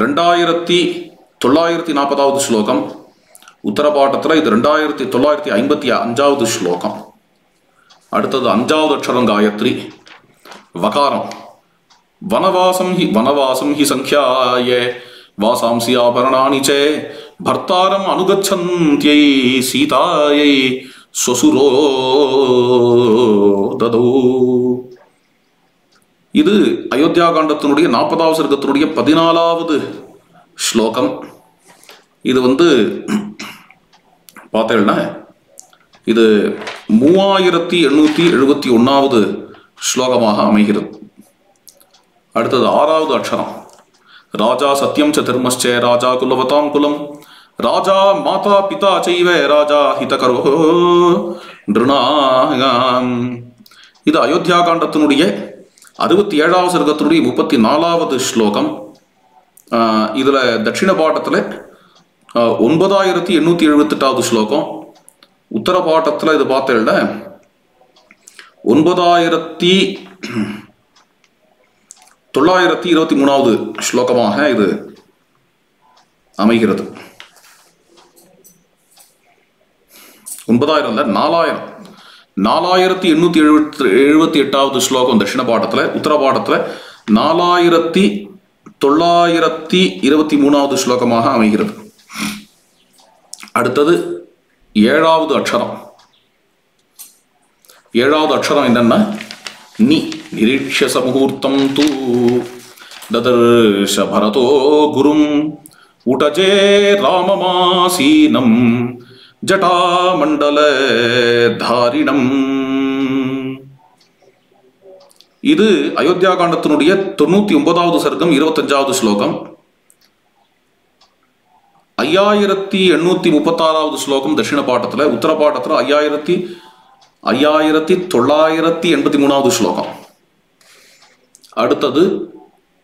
2940வது ஸ்லோகம். உத்தர பாட்டத்தில் இது 2955வது ஸ்லோகம். அடுத்தது 5வது அக்ஷரம் காயத்ரி வகாரம். வனவாசம் ஹி சங்கியாய வாசாம்சி ஆபரணானி ச பர்த்தாரம் அனுகச்சந்த்யை சீதாயை ஸ்வசுரோ ததோ. இது அயோத்தியா காண்டத்தினுடைய 40வது சர்க்கத்தினுடைய 14வது ஸ்லோகம். இது வந்து பார்த்தேன்னா இது 3871வது ஸ்லோகமாக அமைகிறது. அடுத்தது 6வது அக்ஷரம். ராஜா சத்யம் ச தர்மஸ்ச ராஜா குலவதாம் குலம் ராஜா மாதா பிதா சைவ ராஜா ஹிதகரோ நிருணாம். இது அயோத்தியா காண்டத்தினுடைய 67வது சர்க்கத்தினுடைய 34வது ஸ்லோகம். இதில் தட்சிண பாட்டத்தில் 9878வது ஸ்லோகம். உத்தர பாட்டத்தில் இது பார்த்தேன்னா 9923வது ஸ்லோகமாக இது அமைகிறது. 9000 இல்லை, 4878வது ஸ்லோகம் தட்சிண பாட்டத்தில். உத்தர பாட்டத்தில் 4923வது ஸ்லோகமாக அமைகிறது. அடுத்தது 7வது அக்ஷரம். ஏழாவது அக்ஷரம் என்னன்னா நி. நிரீட்ச முகூர்த்தம் தூ ததர்ஷ பரதோ குரும் உடஜே ராமமாசீனம் ஜட்டாமண்டல தாரிணம். இது அயோத்தியா காண்டத்தினுடைய 99வது சர்க்கம் 25வது ஸ்லோகம். 5836வது ஸ்லோகம் தட்சிண பாட்டத்தில். உத்தர பாட்டத்தில் 5983வது ஸ்லோகம். அடுத்தது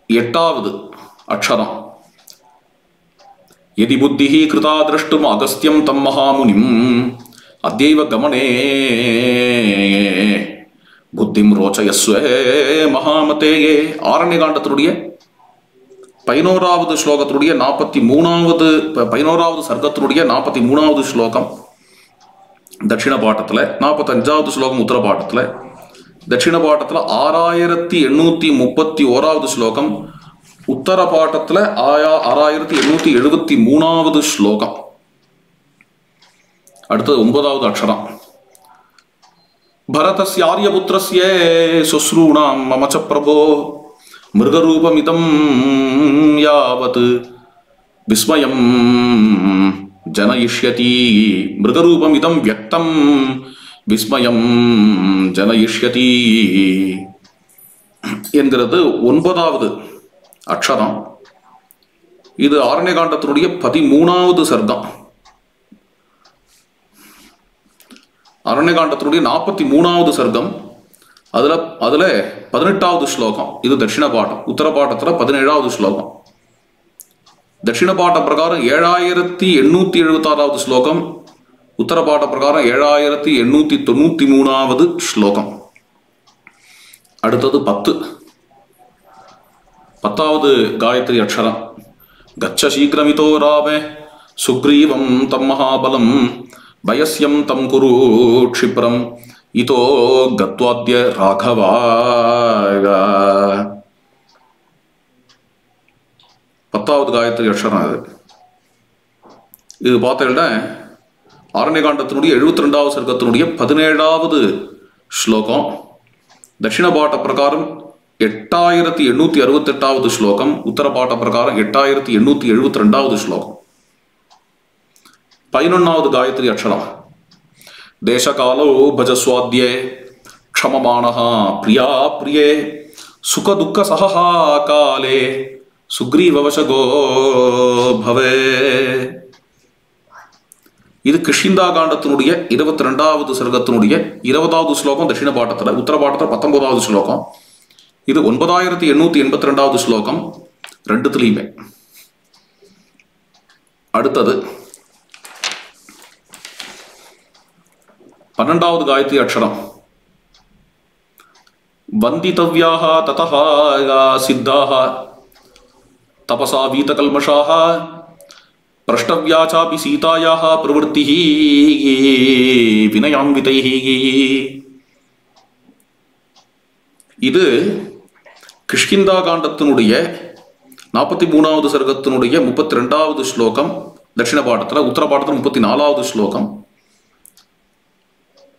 8வது அக்ஷரம். யதி புத்திஹி கிருதா திரஷ்டும் அகஸ்தியம் தம் மகாமுனிம் அத்யைவ கமனே புத்திம் ரோச்சயஸ்வே மகாமதேயே. ஆரண்யகாண்டத்தினுடைய 11வது ஸ்லோகத்தினுடைய 11வது சர்க்கத்தினுடைய 43வது ஸ்லோகம் தட்சிண பாட்டத்தில். 45வது ஸ்லோகம் உத்தர பாட்டத்தில். தட்சிண பாட்டத்தில் 6831வது ஸ்லோகம். உத்தர பாட்டத்தில் 6873வது ஸ்லோகம். அடுத்தது 9வது அக்ஷரம். பரதஸ்ய ஆர்யபுத்திரஸ்ய சுஸ்ரூணாம் மமச்ச பிரபோ மிருகரூபமிதம் யாவத் விஸ்மயம் ஜனயிஷ்யதி. மிருகரூபமிதம் வியக்தம் விஸ்மயம் ஜனயிஷ்யதி என்கிறது 9வது அக்ஷரம். இது ஆரண்யகாண்டத்தினுடைய 13வது சர்க்கம். அரண்யகாண்டத்தினுடைய 43வது சர்க்கம். அதுல 18வது ஸ்லோகம். இது தட்சிண பாட்டம். உத்தர பாட்டத்தில் 17வது ஸ்லோகம். தட்சிண பாட்ட பிரகாரம் 7876வது ஸ்லோகம். உத்தர பாட்ட பிரகாரம் 7893வது ஸ்லோகம். அடுத்தது 10வது காயத்ரி அக்ஷரம். கச்ச சீக்கிரமிதோ ராமே சுக்ரீவம் தம் மகாபலம் பயஸ்யம் தம் குரு க்ஷிப்ரம் இதோ கத்வாத்ய ராகவாய. 10வது காயத்ரி அக்ஷரம் அது. இது பார்த்தீங்கன்னா ஆரண்யகாண்டத்தினுடைய 72வது சர்க்கத்தினுடைய 17வது ஸ்லோகம். தட்சிண பாட்ட பிரகாரம் 8868வது ஸ்லோகம். உத்தர பாட்ட பிரகாரம் 8872வது ஸ்லோகம். 11வது காயத்ரி அக்ஷரம். தேசகாலோ பஜஸ்வாத்யே க்ஷமமானஹ பிரியா பிரியே சுகதுக்க சஹா காலே சுக்ரீவவசகோ பவே. இது கிஷ்கிந்தா காண்டத்தினுடைய 22வது சர்க்கத்தினுடைய 20வது ஸ்லோகம் தட்சிண பாட்டத்தில். உத்தர பாட்டத்தில் 19வது ஸ்லோகம். இது 9882வது ஸ்லோகம் ரெண்டுத்துலையுமே. அடுத்தது 12வது காயத்ரி அக்ஷரம். வந்திதவ்யாஹ ததஹ சித்தாஹ தபசா வீதகல்மஷாஹ பிரஷ்டவ்யா சாபி சீதாயாஹ பிரவೃತ್ತಿஹி வினயான்விதைஹி. இது கிஷ்கிந்தா காண்டத்தினுடைய 43வது சர்க்கத்தினுடைய 32வது ஸ்லோகம் தட்சிண பாட்டத்தில். உத்தர பாட்டத்தில் 34வது ஸ்லோகம்.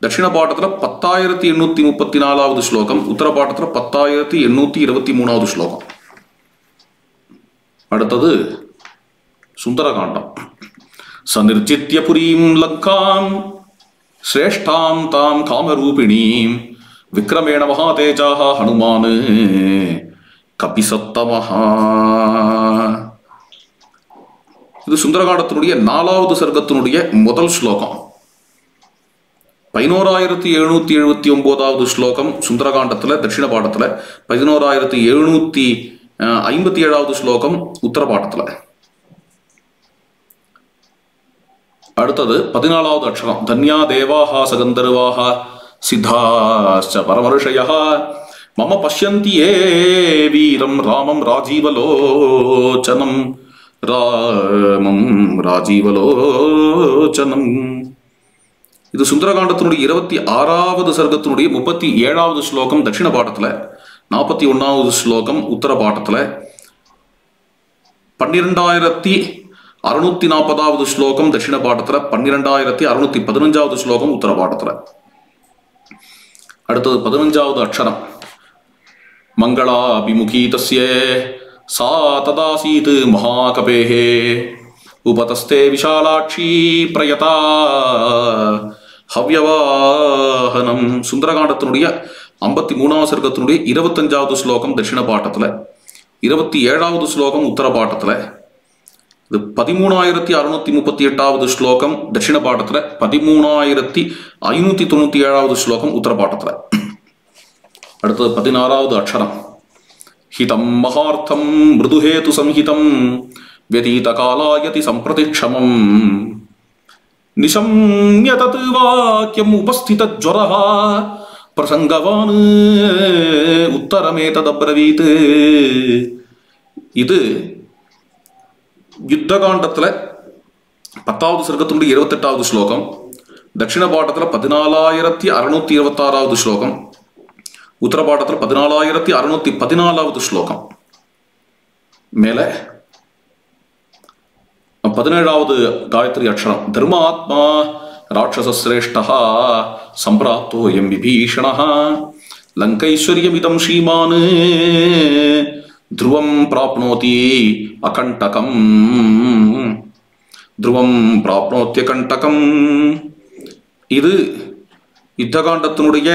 தட்சிண பாட்டத்தில் 10834வது ஸ்லோகம். உத்தர பாட்டத்தில் 10823வது ஸ்லோகம். அடுத்தது சுந்தரகாண்டம். சநிர்ஜித்ய புரீம் லங்காம் ஸ்ரேஷ்டாம் தாம் காமரூபிணீம் விக்ரமேண மகாதேஜாஹ ஹனுமான் கபிசத்தமஹா. இது சுந்தரகாண்டத்தினுடைய 4வது சர்க்கத்தினுடைய முதல் ஸ்லோகம். 11779வது ஸ்லோகம் சுந்தரகாண்டத்தில் தட்சிண பாட்டத்தில். 11757வது ஸ்லோகம் உத்தர பாட்டத்தில். அடுத்தது 14வது அக்ஷரம். தன்யா தேவாஹ சகந்தர்வாஹ சித்தாச்ச பரமர்ஷயஹ மம பஷ்யந்தி ஏ வீரம் ராமம் ராஜீவலோச்சனம் ராஜீவலோச்சனம். இது சுந்தரகாண்டத்தினுடைய 26வது சர்க்கத்தினுடைய 37வது ஸ்லோகம் தட்சிண பாட்டத்தில். 41வது ஸ்லோகம் உத்தர பாட்டத்தில். 12640வது ஸ்லோகம் தட்சிண பாட்டத்தில். 12615வது ஸ்லோகம் உத்தர பாட்டத்தில். அடுத்தது 15வது அக்ஷரம். மங்களாபிமுகி தஸ்ய சா ததாசீத் மகாகபேஹே உபதஸ்தே விஷாலாட்சி பிரயதா ஹவ்யவாஹனம். சுந்தரகாண்டத்தினுடைய 53வது சர்க்கத்தினுடைய 25வது ஸ்லோகம் தட்சிண பாட்டத்தில், 27வது ஸ்லோகம் உத்தர பாட்டத்தில், இது 13,638வது ஸ்லோகம் தட்சிண பாட்டத்தில், 13,597வது ஸ்லோகம் உத்தர பாட்டத்தில். அடுத்தது 16வது அக்ஷரம். ஹிதம் மகார்த்தம் மிருதுஹேது சம்ஹிதம் व्यतीत कालायति संप्रतिक्षमम् निशम्य तत् वाक्यम् उपस्थित ज्वरः प्रसंगवान् उत्तरमेतदब्रवीत्. இது யுத்தகாண்டத்துல 10வது சர்க்கத்தினுடைய 28வது ஸ்லோகம், தட்சிண பாட்டத்துல 14,626வது ஸ்லோகம், உத்தர பாட்டத்துல 14,614வது ஸ்லோகம். மேல 17வது காயத்ரி அக்ஷரம். தர்மாத்மா ராட்சசஸ்ரேஷ்டः சம்பிராப்தோயம் விபீஷணः லங்கைஸ்வர்யமிதம் ஸ்ரீமான் த்ருவம் பிராப்னோதி அகண்டகம் த்ருவம் பிராப்னோத்யகண்டகம். இது யுத்தகாண்டத்தினுடைய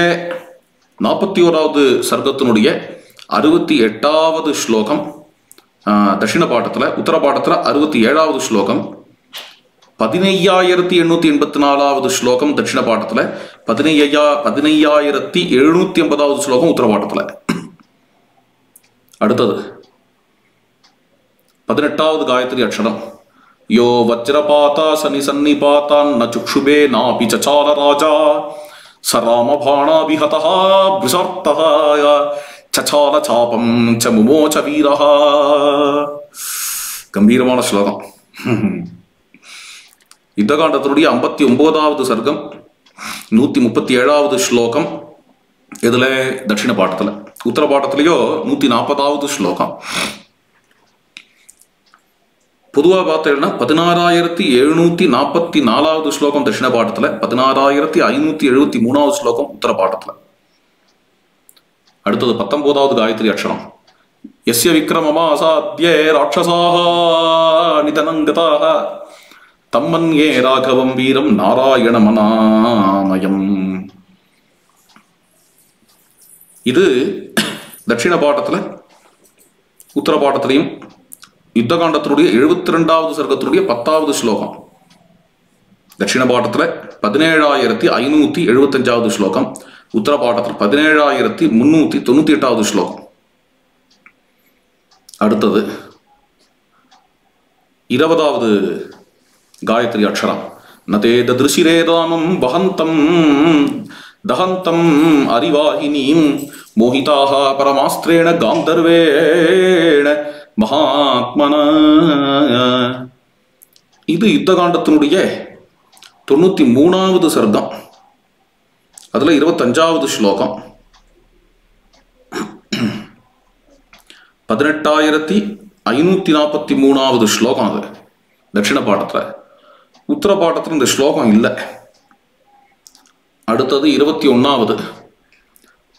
41வது சர்க்கத்தினுடைய 68வது ஸ்லோகம் தட்சிண பாட்டத்தில். உத்தர பாட்டத்தில் 67வது ஸ்லோகம், 15,884வது ஸ்லோகம் தட்சிண பாட்டத்தில், 15,780வது ஸ்லோகம் உத்தர பாட்டத்தில். அடுத்தது 18வது காயத்ரி அக்ஷரம். யோ வஜ்ரபாதா சனி சன்னிபாதான் ந சுக்ஷுபே நாபி சசால ராஜா சராமபாணாபிஹதः பிருஷார்த்தः சசால சாபம் ச முமோச வீரஹ. கம்பீரமான ஸ்லோகம். யுத்தகாண்டத்தினுடைய 59வது சர்க்கம் 137வது ஸ்லோகம். இதுல தட்சிண பாட்டத்துல. உத்தர பாட்டத்திலேயோ 140வது ஸ்லோகம். பொதுவாக பார்த்தீங்கன்னா 16,744வது ஸ்லோகம் தட்சிண பாட்டத்துல, 16,573வது ஸ்லோகம் உத்தர பாட்டத்துல. அடுத்தது 19வது காயத்ரி அக்ஷரம். யஸ்ய விக்ரமமாசாத்யே ராட்சசாஹ நிதனங்கதாஹ தம்மன்யே ராகவம் வீரம் நாராயணமனாமயம். இது தட்சிண பாட்டத்துல, உத்தர பாட்டத்திலையும் யுத்தகாண்டத்தினுடைய 72வது சர்க்கத்தினுடைய 10வது ஸ்லோகம். தட்சிண பாட்டத்துல 17,575வது ஸ்லோகம், உத்தர பாட்டத்தில் 17,398வது ஸ்லோகம். அடுத்தது 20வது காயத்ரி அக்ஷரம். நதே தத்ருஷிரேதாமம் வஹந்தம் தஹந்தம் அரிவாஹினீம் மோஹிதாக பரமாஸ்திரேண காந்தர்வேண மகாத்மனா. இது யுத்தகாண்டத்தினுடைய 93வது சர்க்கம். அதுல 25வது ஸ்லோகம். 18,543வது ஸ்லோகம் அது தட்சிண பாட்டத்துல. உத்தர பாட்டத்துல இந்த ஸ்லோகம் இல்லை. அடுத்தது 21வது.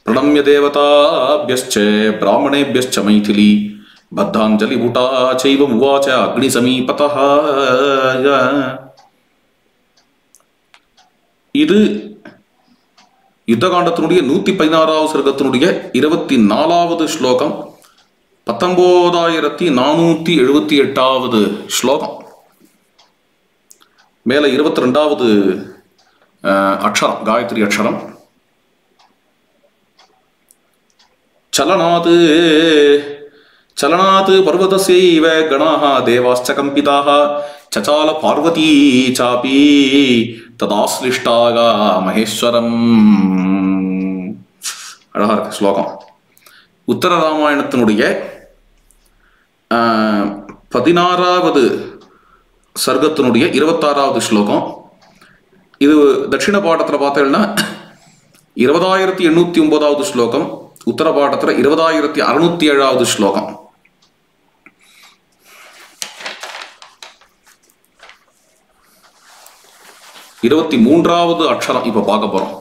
பிரணம்ய தேவதாபியஸ்ச பிராமணேபியஸ்ச மைதிலி பத்தாஞ்சலி புட்டா சைவம் உவாச அக்னி சமீபதः. இது யுத்தகாண்டத்தினுடைய 116வது சர்க்கத்தினுடைய 24வது ஸ்லோகம், 19,478வது ஸ்லோகம். மேல 22வது அக்ஷரம் காயத்ரி அக்ஷரம். சலனாத் சலனாத் பர்வதசைவ கணாः தேவாஸ்ச கம்பிதாः சசால பார்வதி சாபி ததாஸ்லிஷ்டாக மகேஸ்வரம். அழகா இருக்கு ஸ்லோகம். உத்தர ராமாயணத்தினுடைய 16வது சர்க்கத்தினுடைய 26வது ஸ்லோகம். இது தட்சிண பாட்டத்தில் பார்த்தீங்கன்னா 20,809வது ஸ்லோகம், உத்தர பாட்டத்தில் 20,607வது ஸ்லோகம். 23வது அக்ஷரம் இப்ப பார்க்க போறோம்.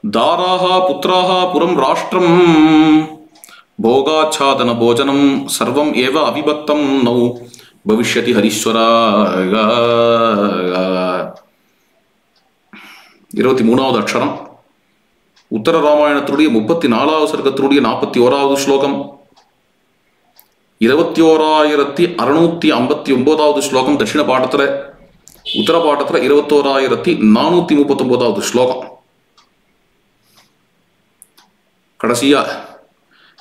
தாராக புத்திராக புரம் ராஷ்டிரம் போகாச்சாதன போஜனம் சர்வம் ஏவ அவிபக்தம் நௌ பவிஷ்யதி ஹரீஸ்வரா. 23வது அக்ஷரம் உத்தர ராமாயணத்தினுடைய 34வது சர்க்கத்தினுடைய 41வது ஸ்லோகம், 21,659வது ஸ்லோகம் தட்சிண பாடத்துல, உத்தர பாடத்துல 21,439வது ஸ்லோகம். கடைசியா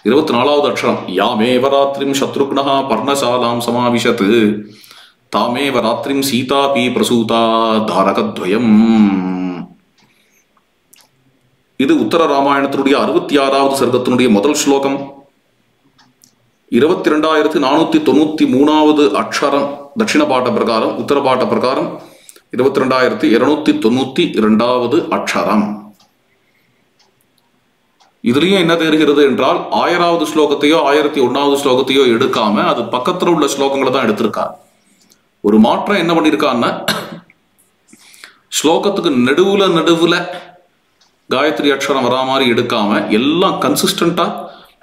24வது அக்ஷரம் யாமேவ ராத்திரிம் சத்ருக்னஹ பர்ணசாலாம் சமாவிஷத் தாமேவ ராத்திரிம் சீதாபி பிரசூதா தாரகத்வயம். இது உத்தர ராமாயணத்தினுடைய 66வது சர்க்கத்தினுடைய முதல் ஸ்லோகம். 22,493வது அக்ஷரம் தட்சிண பாட்ட பிரகாரம், உத்தர பாட்ட பிரகாரம் 22,292வது அக்ஷரம். இதுலயும் என்ன தெரிகிறது என்றால் 1000வது ஸ்லோகத்தையோ 1001வது ஸ்லோகத்தையோ எடுக்காம அது பக்கத்துல உள்ள ஸ்லோகங்களை தான் எடுத்திருக்கா. ஒரு மாற்றம் என்ன பண்ணிருக்கான்னா, ஸ்லோகத்துக்கு நடுவுல காயத்ரி அக்ஷரம் வரா மாதிரி எடுக்காம எல்லாம் கன்சிஸ்டண்டா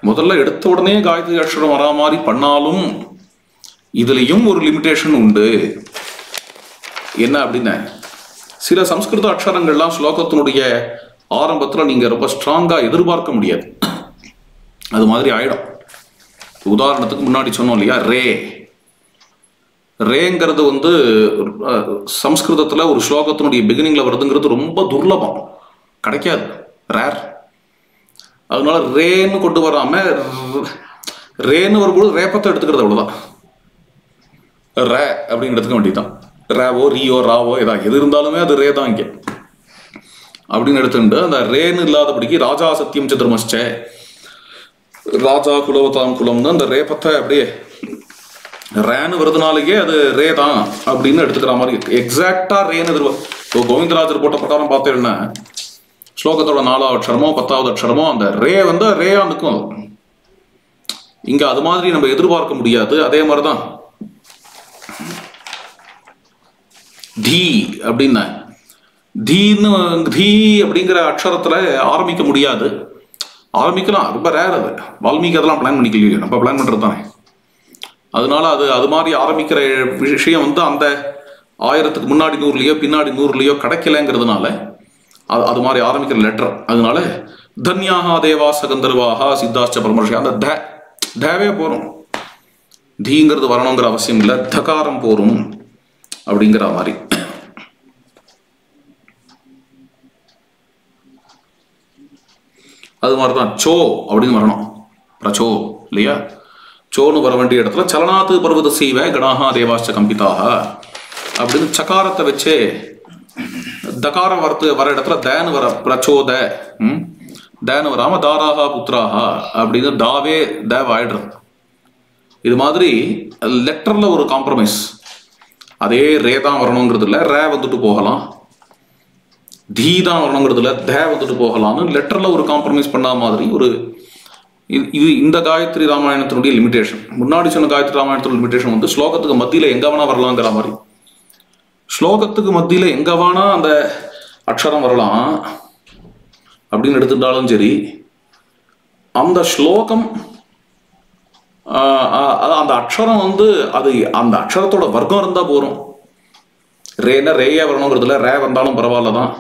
முதல்ல எடுத்த உடனே காயத்ரி அக்ஷரம் வரா மாதிரி பண்ணாலும் இதுலயும் ஒரு லிமிடேஷன் உண்டு. என்ன அப்படின்னா, சில சம்ஸ்கிருத அக்ஷரங்கள்லாம் ஸ்லோகத்தினுடைய ஆரம்பத்துல நீங்க ரொம்ப ஸ்ட்ராங்கா எதிர்பார்க்க முடியாது, அது மாதிரி ஆயிடும். உதாரணத்துக்கு முன்னாடி சொன்னோம் இல்லையா, ரேங்கிறது சம்ஸ்கிருதத்துல ஒரு ஸ்லோகத்தினுடைய பிகினிங்ல வருதுங்கிறது ரொம்ப துர்லபம், கிடைக்காது, ரேர். அதனால ரேன்னு கொண்டு வராம ரேன்னு வரும்போது ரேப்பத்தை எடுத்துக்கிறது, அவ்வளவுதான். ரே அப்படின்னு எடுத்துக்க வேண்டியதுதான். ரேவோ ரியோ ராவோ எது இருந்தாலுமே அது ரே தான் இங்க அப்படின்னு எடுத்துட்டு அந்த ரேன்னு இல்லாதபடிக்கு ராஜா சத்தியம் சதுர்மஸ்ச ராஜா குலவதாம் குலம்னு அந்த ரேப்பத்தை அப்படியே ரேன்னு வருதுனாலேயே அது ரே தான் அப்படின்னு எடுத்துக்கிற மாதிரி இருக்கு. எக்ஸாக்டா ரேன்னு இப்போ கோவிந்தராஜர் போட்ட பிரகாரம் பார்த்தேன்னா ஸ்லோகத்தோட 4வது அக்ஷரமோ 10வது அக்ஷரமோ அந்த ரே ரேயா நிற்கும். இங்க அது மாதிரி நம்ம எதிர்பார்க்க முடியாது. அதே மாதிரிதான் தி அப்படின்னா தீ அப்படிங்கிற அக்ஷரத்துல ஆரம்பிக்க முடியாது. ஆரம்பிக்கலாம், ரொம்ப ரேர். அது வால்மீகி அதெல்லாம் பிளான் பண்ணிக்கலையே, நம்ம பிளான் பண்றது தானே. அதனால அது மாதிரி ஆரம்பிக்கிற விஷயம் அந்த 1000க்கு முன்னாடி 100லயோ பின்னாடி 100லயோ கிடைக்கலங்கிறதுனால அது மாதிரி ஆரம்பிக்கிற லெட்டர். அதனால தன்யாக தேவாச கந்தர்வாக சித்தாச்ச பரமர்ஷி அந்த தேவே போறோம், தீங்கிறது வரணுங்கிற அவசியம் இல்லை, தகாரம் போரும் அப்படிங்கிற மாதிரி. அது மாதிரிதான் சோ அப்படின்னு வரணும், பிரச்சோ இல்லையா. சோன்னு வர வேண்டிய இடத்துல சலனாத்து பர்வத செய்வ கணாகா தேவாச்ச கம்பிதாக அப்படின்னு சகாரத்தை வச்சு தகாரம் வர இடத்துல தேனு வர பிரச்சோத தேனு வராம தாராகா புத்திராகா அப்படின்னு தாவே தேவ ஆயிடுறது. இது மாதிரி லெட்டர்ல ஒரு காம்ப்ரமைஸ், அதே ரே தான் வரணுங்கிறது இல்லை, ரே வந்துட்டு போகலாம், தீ தான் வரணுங்கிறது இல்லை, தே வந்துட்டு போகலாம்னு லெட்டர்ல ஒரு காம்ப்ரமைஸ் பண்ண மாதிரி ஒரு இது இந்த காயத்ரி ராமாயணத்தினுடைய லிமிடேஷன். முன்னாடி சொன்ன காயத்ரி ராமாயணத்தோட லிமிடேஷன் ஸ்லோகத்துக்கு மத்தியில எங்க வேணா வரலாங்கிற மாதிரி. ஸ்லோகத்துக்கு மத்தியில எங்க வேணா அந்த அக்ஷரம் வரலாம் அப்படின்னு எடுத்துட்டாலும் சரி, அந்த ஸ்லோகம் அந்த அக்ஷரம் அது அந்த அக்ஷரத்தோட வர்க்கம் இருந்தா போறோம். ரேன்னா ரேயா வரணுங்கிறதுல ரே வந்தாலும் பரவாயில்லதான்,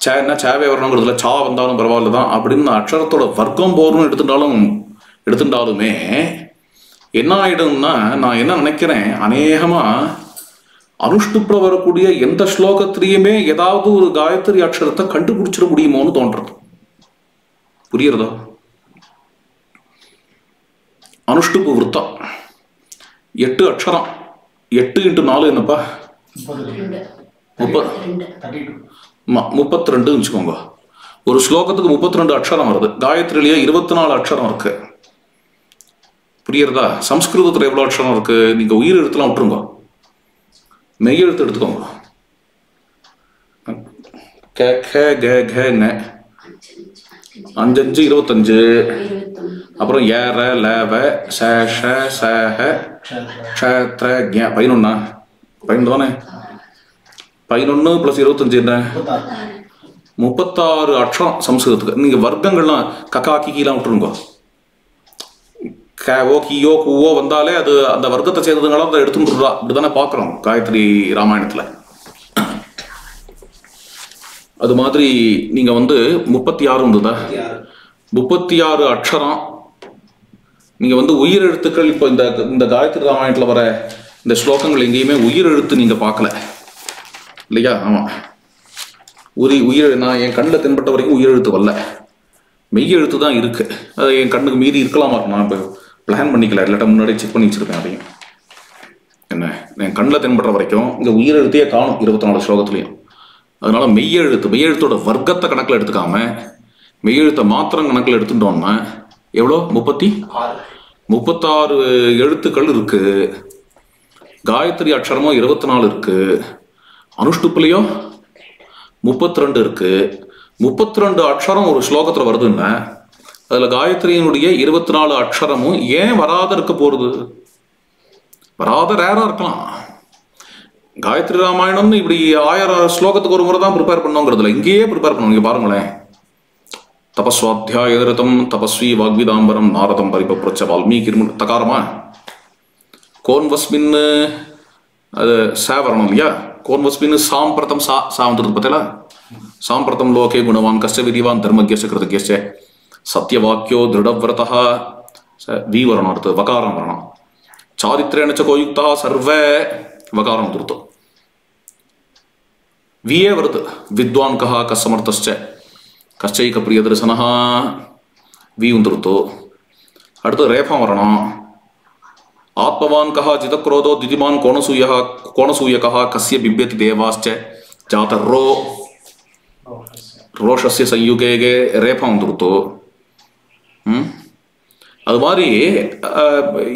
சேன்னா சேவே வரணுங்கிறதுல சா வந்தாலும் பரவாயில்லதான் அப்படின்னு அக்ஷரத்தோட வர்க்கம் போறோம்னு எடுத்துட்டாலுமே என்ன ஆயிடும்னா, நான் என்ன நினைக்கிறேன், அநேகமா அனுஷ்டுப்ல வரக்கூடிய எந்த ஸ்லோகத்திலையுமே ஏதாவது ஒரு காயத்ரி அக்ஷரத்தை கண்டுபிடிச்சிட முடியுமோன்னு தோன்றது. புரியுறதா? அனுஷ்டுப்பு விருத்தம் 8 அக்ஷரம், 8 × 4 என்னப்பா 32 வச்சுக்கோங்க. ஒரு ஸ்லோகத்துக்கு 32 அக்ஷரம் வருது. காயத்ரிலேயே 24 அக்ஷரம் இருக்கு. புரியுறதா? சம்ஸ்கிருதத்துல எவ்வளவு அக்ஷரம் இருக்கு? நீங்க உயிர் எழுத்துலாம் விட்டுருங்க, மெய் எழுத்து எடுத்துக்கோங்க. க க க க ந 5 5 25, அப்புறம் ஏற லேவ சேஷ சேஹ க்ஷேத்ர ஞ 11 11 தானே. 11 + 25 என்ன? 36 அக்ஷரம் சம்ஸ்கிருதத்துக்கு. நீங்கள் வர்க்கங்கள்லாம் கக்கா கிக்கிலாம் விட்டுருங்கோ. கேவோ கியோ கூவோ வந்தாலே அது அந்த வர்க்கத்தை சேர்ந்ததுனால அதை எடுத்துட்டுறா. இப்படி தானே பார்க்குறோம் காயத்ரி ராமாயணத்தில். அது மாதிரி நீங்கள் 36 இருந்ததா, 36 அக்ஷரம். நீங்கள் உயிர் எழுத்துக்கள் இப்போ இந்த காயத்ரி ராமாயணத்தில் வர இந்த ஸ்லோகங்கள் எங்கேயுமே உயிர் எழுத்து நீங்கள் பார்க்கல இல்லையா? ஆமாம், உயிர் நான் என் கண்ணில் தென்பட்ட வரைக்கும் உயிர் எழுத்து வரல, மெய் எழுத்து தான் இருக்கு. அது என் கண்ணுக்கு மீறி இருக்கலாமா இருக்கும், நான் இப்போ பிளான் பண்ணிக்கல, இல்லாட்டா முன்னாடி செக் பண்ணி வச்சிருக்கேன். அதையும் என்ன என் கண்ணில் தென்படுற வரைக்கும் இங்கே உயிர் எழுத்தையே காணும் 24 ஸ்லோகத்துலையும். அதனால மெய்யெழுத்தோட வர்க்கத்தை கணக்கில் எடுத்துக்காம மெய்யெழுத்தை மாத்திரம் கணக்கில் எடுத்துட்டோம்னா எவ்வளோ 36 எழுத்துக்கள் இருக்கு. காயத்ரி அக்ஷரமோ 24 இருக்கு. அனுஷ்டுப்புலையோ 32 இருக்கு. 32 அக்ஷரம் ஒரு ஸ்லோகத்தில் வருதுன்னா அதில் காயத்ரியினுடைய 24 அக்ஷரமும் ஏன் வராத இருக்க போகிறது? வராத ரேராக இருக்கலாம். காயத்ரி ராமாயணம்னு இப்படி 1000 ஸ்லோகத்துக்கு ஒரு முறை தான் ப்ரிப்பேர் பண்ணோங்கிறதுல இங்கேயே ப்ரிப்பேர் பண்ணணும். இங்கே பாருங்களேன், தபஸ்வாத்தியாயதம் தபஸ்வி வாக்விதாம்பரம் நாரதம் பரிபப்ரச்ச வால்மீகி தகாரமா கோன்வஸ்மின் அது சா வரணும் இல்லையா? கோன்வஸ்மின் சாம்பிரதம் சா வந்துருக்கு பார்த்தீங்களா? சாம்பிரதம் லோகே குணவான் கஷ்ட விரிவான் தர்மஜ்யச கிருதஜ்யச சத்யவாக்கியோ திருடவிரதா வி வரணும். அடுத்து வகாரம் வரணும். சாரித்ரேணச்ச கோயுக்தா சர்வ வகாரம் வந்துருத்தோம். வியே வருது. வித்வான் கஹா கசமர்த்தச்ச கஷ்டைக பிரிய தரிசனஹா வி வந்துருத்தோ. அடுத்து ரேஃபம் வரணும். ஆத்மவான் கஹா ஜிதக்ரோதோ திதிமான் கோணசூயகா கஸ்ய பிப்யதி தேவாஸ்ச ஜாத ரோஷஸ்ய சயுகேகே ரேஃபம் வந்துருத்தோ. அது மாதிரி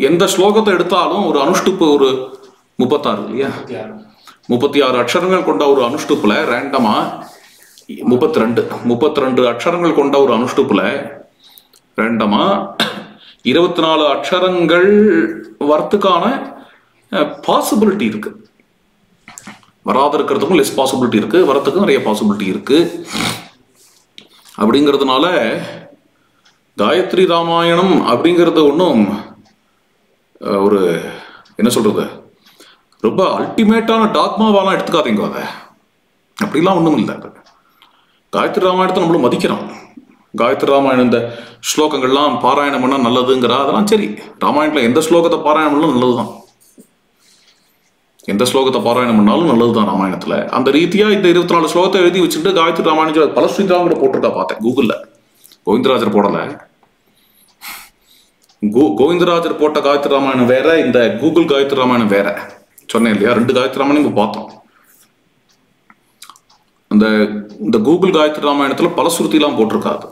எந்த ஸ்லோகத்தை எடுத்தாலும் ஒரு அனுஷ்டுப்பு ஒரு 36 இல்லையா? 36 அக்ஷரங்கள் கொண்ட ஒரு அனுஷ்டுப்புல ரேண்டமா 32 அக்ஷரங்கள் கொண்ட ஒரு அனுஷ்டுப்புல ரேண்டமா 24 அக்ஷரங்கள் வரத்துக்கான பாசிபிலிட்டி இருக்கு. வராத இருக்கிறதுக்கும் லெஸ் பாசிபிலிட்டி இருக்கு, வரத்துக்கும் நிறைய பாசிபிலிட்டி இருக்கு. அப்படிங்கிறதுனால காயத்ரி ராமாயணம் அப்படிங்கிறது ஒன்றும் ஒரு என்ன சொல்றது ரொம்ப அல்டிமேட்டான டாக்மாவாலாம் எடுத்துக்காதீங்க. அதை அப்படிலாம் ஒன்றும் இல்லை. காயத்ரி ராமாயணத்தை நம்மளும் மதிக்கிறோம். காயத்ரி ராமாயணம் இந்த ஸ்லோகங்கள்லாம் பாராயணம் பண்ணால் நல்லதுங்கிற அதெல்லாம் சரி. ராமாயணத்தில் எந்த ஸ்லோகத்தை பாராயணம் பண்ணாலும் நல்லது தான். எந்த ஸ்லோகத்தை பாராயணம் பண்ணாலும் நல்லது தான் ராமாயணத்தில். அந்த ரீதியாக இந்த 24 ஸ்லோகத்தை எழுதி வச்சுட்டு காயத்ரி ராமாயணம் பல ஸ்ரீராம் கூட போட்டிருக்கா பார்த்தேன் கூகுளில். கோவிந்தராஜர் போடலை. கோவிந்தராஜர் போட்ட காயத்ரி ராமாயணம் வேற, இந்த கூகுள் காயத்ரி ராமாயணம் வேற. சொன்னேன் இல்லையா? 2 காயத்ரி ராமாயணம் இப்போ பார்த்தோம். இந்த கூகுள் காயத்ரி ராமாயணத்தில் பல ஸ்ருதிலாம் போட்டிருக்காது.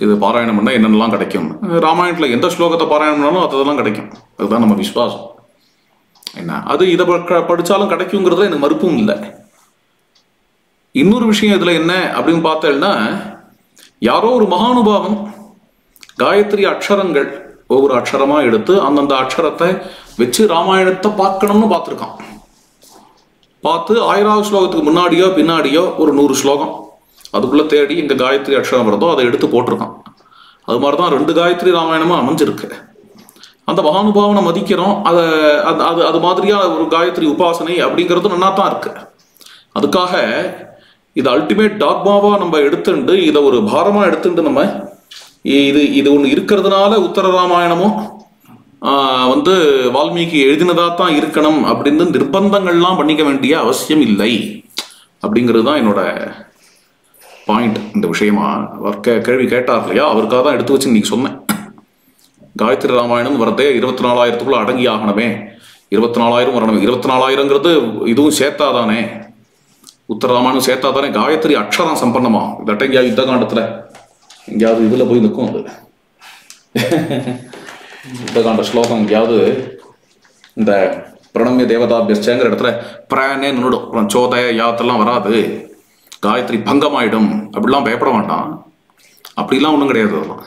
இது பாராயணம் பண்ணால் என்னென்னலாம் கிடைக்கும். ராமாயணத்தில் எந்த ஸ்லோகத்தை பாராயணம் பண்ணாலும் அதெல்லாம் கிடைக்கும். அதுதான் நம்ம விஸ்வாசம். என்ன அது இதை படித்தாலும் கிடைக்குங்கிறத எனக்கு மறுப்பும் இல்லை. இன்னொரு விஷயம் இதில் என்ன அப்படின்னு பார்த்தேன்னா, யாரோ ஒரு மகானுபாவன் காயத்ரி அக்ஷரங்கள் ஒவ்வொரு அக்ஷரமாக எடுத்து அந்தந்த அக்ஷரத்தை வச்சு ராமாயணத்தை பார்க்கணும்னு பார்த்துருக்கான். பார்த்து 1000வது ஸ்லோகத்துக்கு முன்னாடியோ பின்னாடியோ ஒரு 100 ஸ்லோகம் அதுக்குள்ளே தேடி இந்த காயத்ரி அக்ஷரம் வருதோ அதை எடுத்து போட்டிருக்கான். அது மாதிரி தான் 2 காயத்ரி ராமாயணமும் அமைஞ்சிருக்கு. அந்த மகானுபாவனை மதிக்கிறோம். அது மாதிரியா ஒரு காயத்ரி உபாசனை அப்படிங்கிறது நல்லா தான் இருக்கு. அதுக்காக இது அல்டிமேட் டாக்மாவா நம்ம எடுத்துட்டு இதை ஒரு பாரமா எடுத்துட்டு நம்ம இது ஒன்று இருக்கிறதுனால உத்தர ராமாயணமும் வால்மீகி எழுதினதா தான் இருக்கணும் அப்படின்னு நிர்பந்தங்கள்லாம் பண்ணிக்க வேண்டிய அவசியம் இல்லை. அப்படிங்கிறது தான் என்னோட பாயிண்ட். இந்த விஷயமா அவர் கேள்வி கேட்டார் இல்லையா, அவருக்காக தான் எடுத்து வச்சு இன்னைக்கு சொன்னேன். காயத்ரி ராமாயணம் வரதே 24,000க்குள்ள அடங்கி ஆகணுமே. 24,000 வரணும். 24,000ங்கிறது இதுவும் சேர்த்தாதானே, உத்தர ராமாயணம் சேர்த்தாதானே காயத்ரி அக்ஷரம் சம்பன்னமா. இல்லாட்ட எங்கேயாவது யுத்த காண்டத்தில் எங்கேயாவது இதில் போய் நிற்கும். அது யுத்த காண்ட ஸ்லோகம் எங்கேயாவது இந்த பிரணமிய தேவதாபியஸ்ங்கிற இடத்துல பிரானே நின்றுடும். சோதய யாத்தெல்லாம் வராது, காயத்ரி பங்கமாயிடும். அப்படிலாம் பயப்பட வேண்டாம். அப்படிலாம் ஒன்றும் கிடையாது. அதெல்லாம்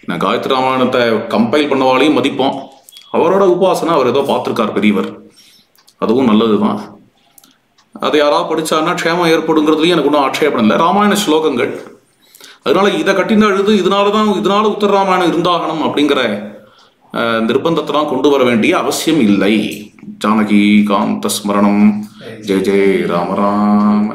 நான் காயத்ரி ராமாயணத்தை கம்பைல் பண்ணவாலையும் மதிப்போம். அவரோட உபாசனை அவர் ஏதோ பார்த்துருக்கார் பெரியவர், அதுவும் நல்லது தான். அதை யாராவது படிச்சான்னா க்ஷேமம் ஏற்படுங்கிறதுலையும் எனக்கு ஒன்றும் ஆட்சேபம் இல்லை. ராமாயண ஸ்லோகங்கள், அதனால இதை கட்டின அழுது இதனால உத்தர ராமாயணம் இருந்தாகணும் அப்படிங்கிற நிர்பந்தத்தெல்லாம் கொண்டு வர வேண்டிய அவசியம் இல்லை. ஜானகி காந்த ஸ்மரணம். ஜெய ஜெய ராம ராம.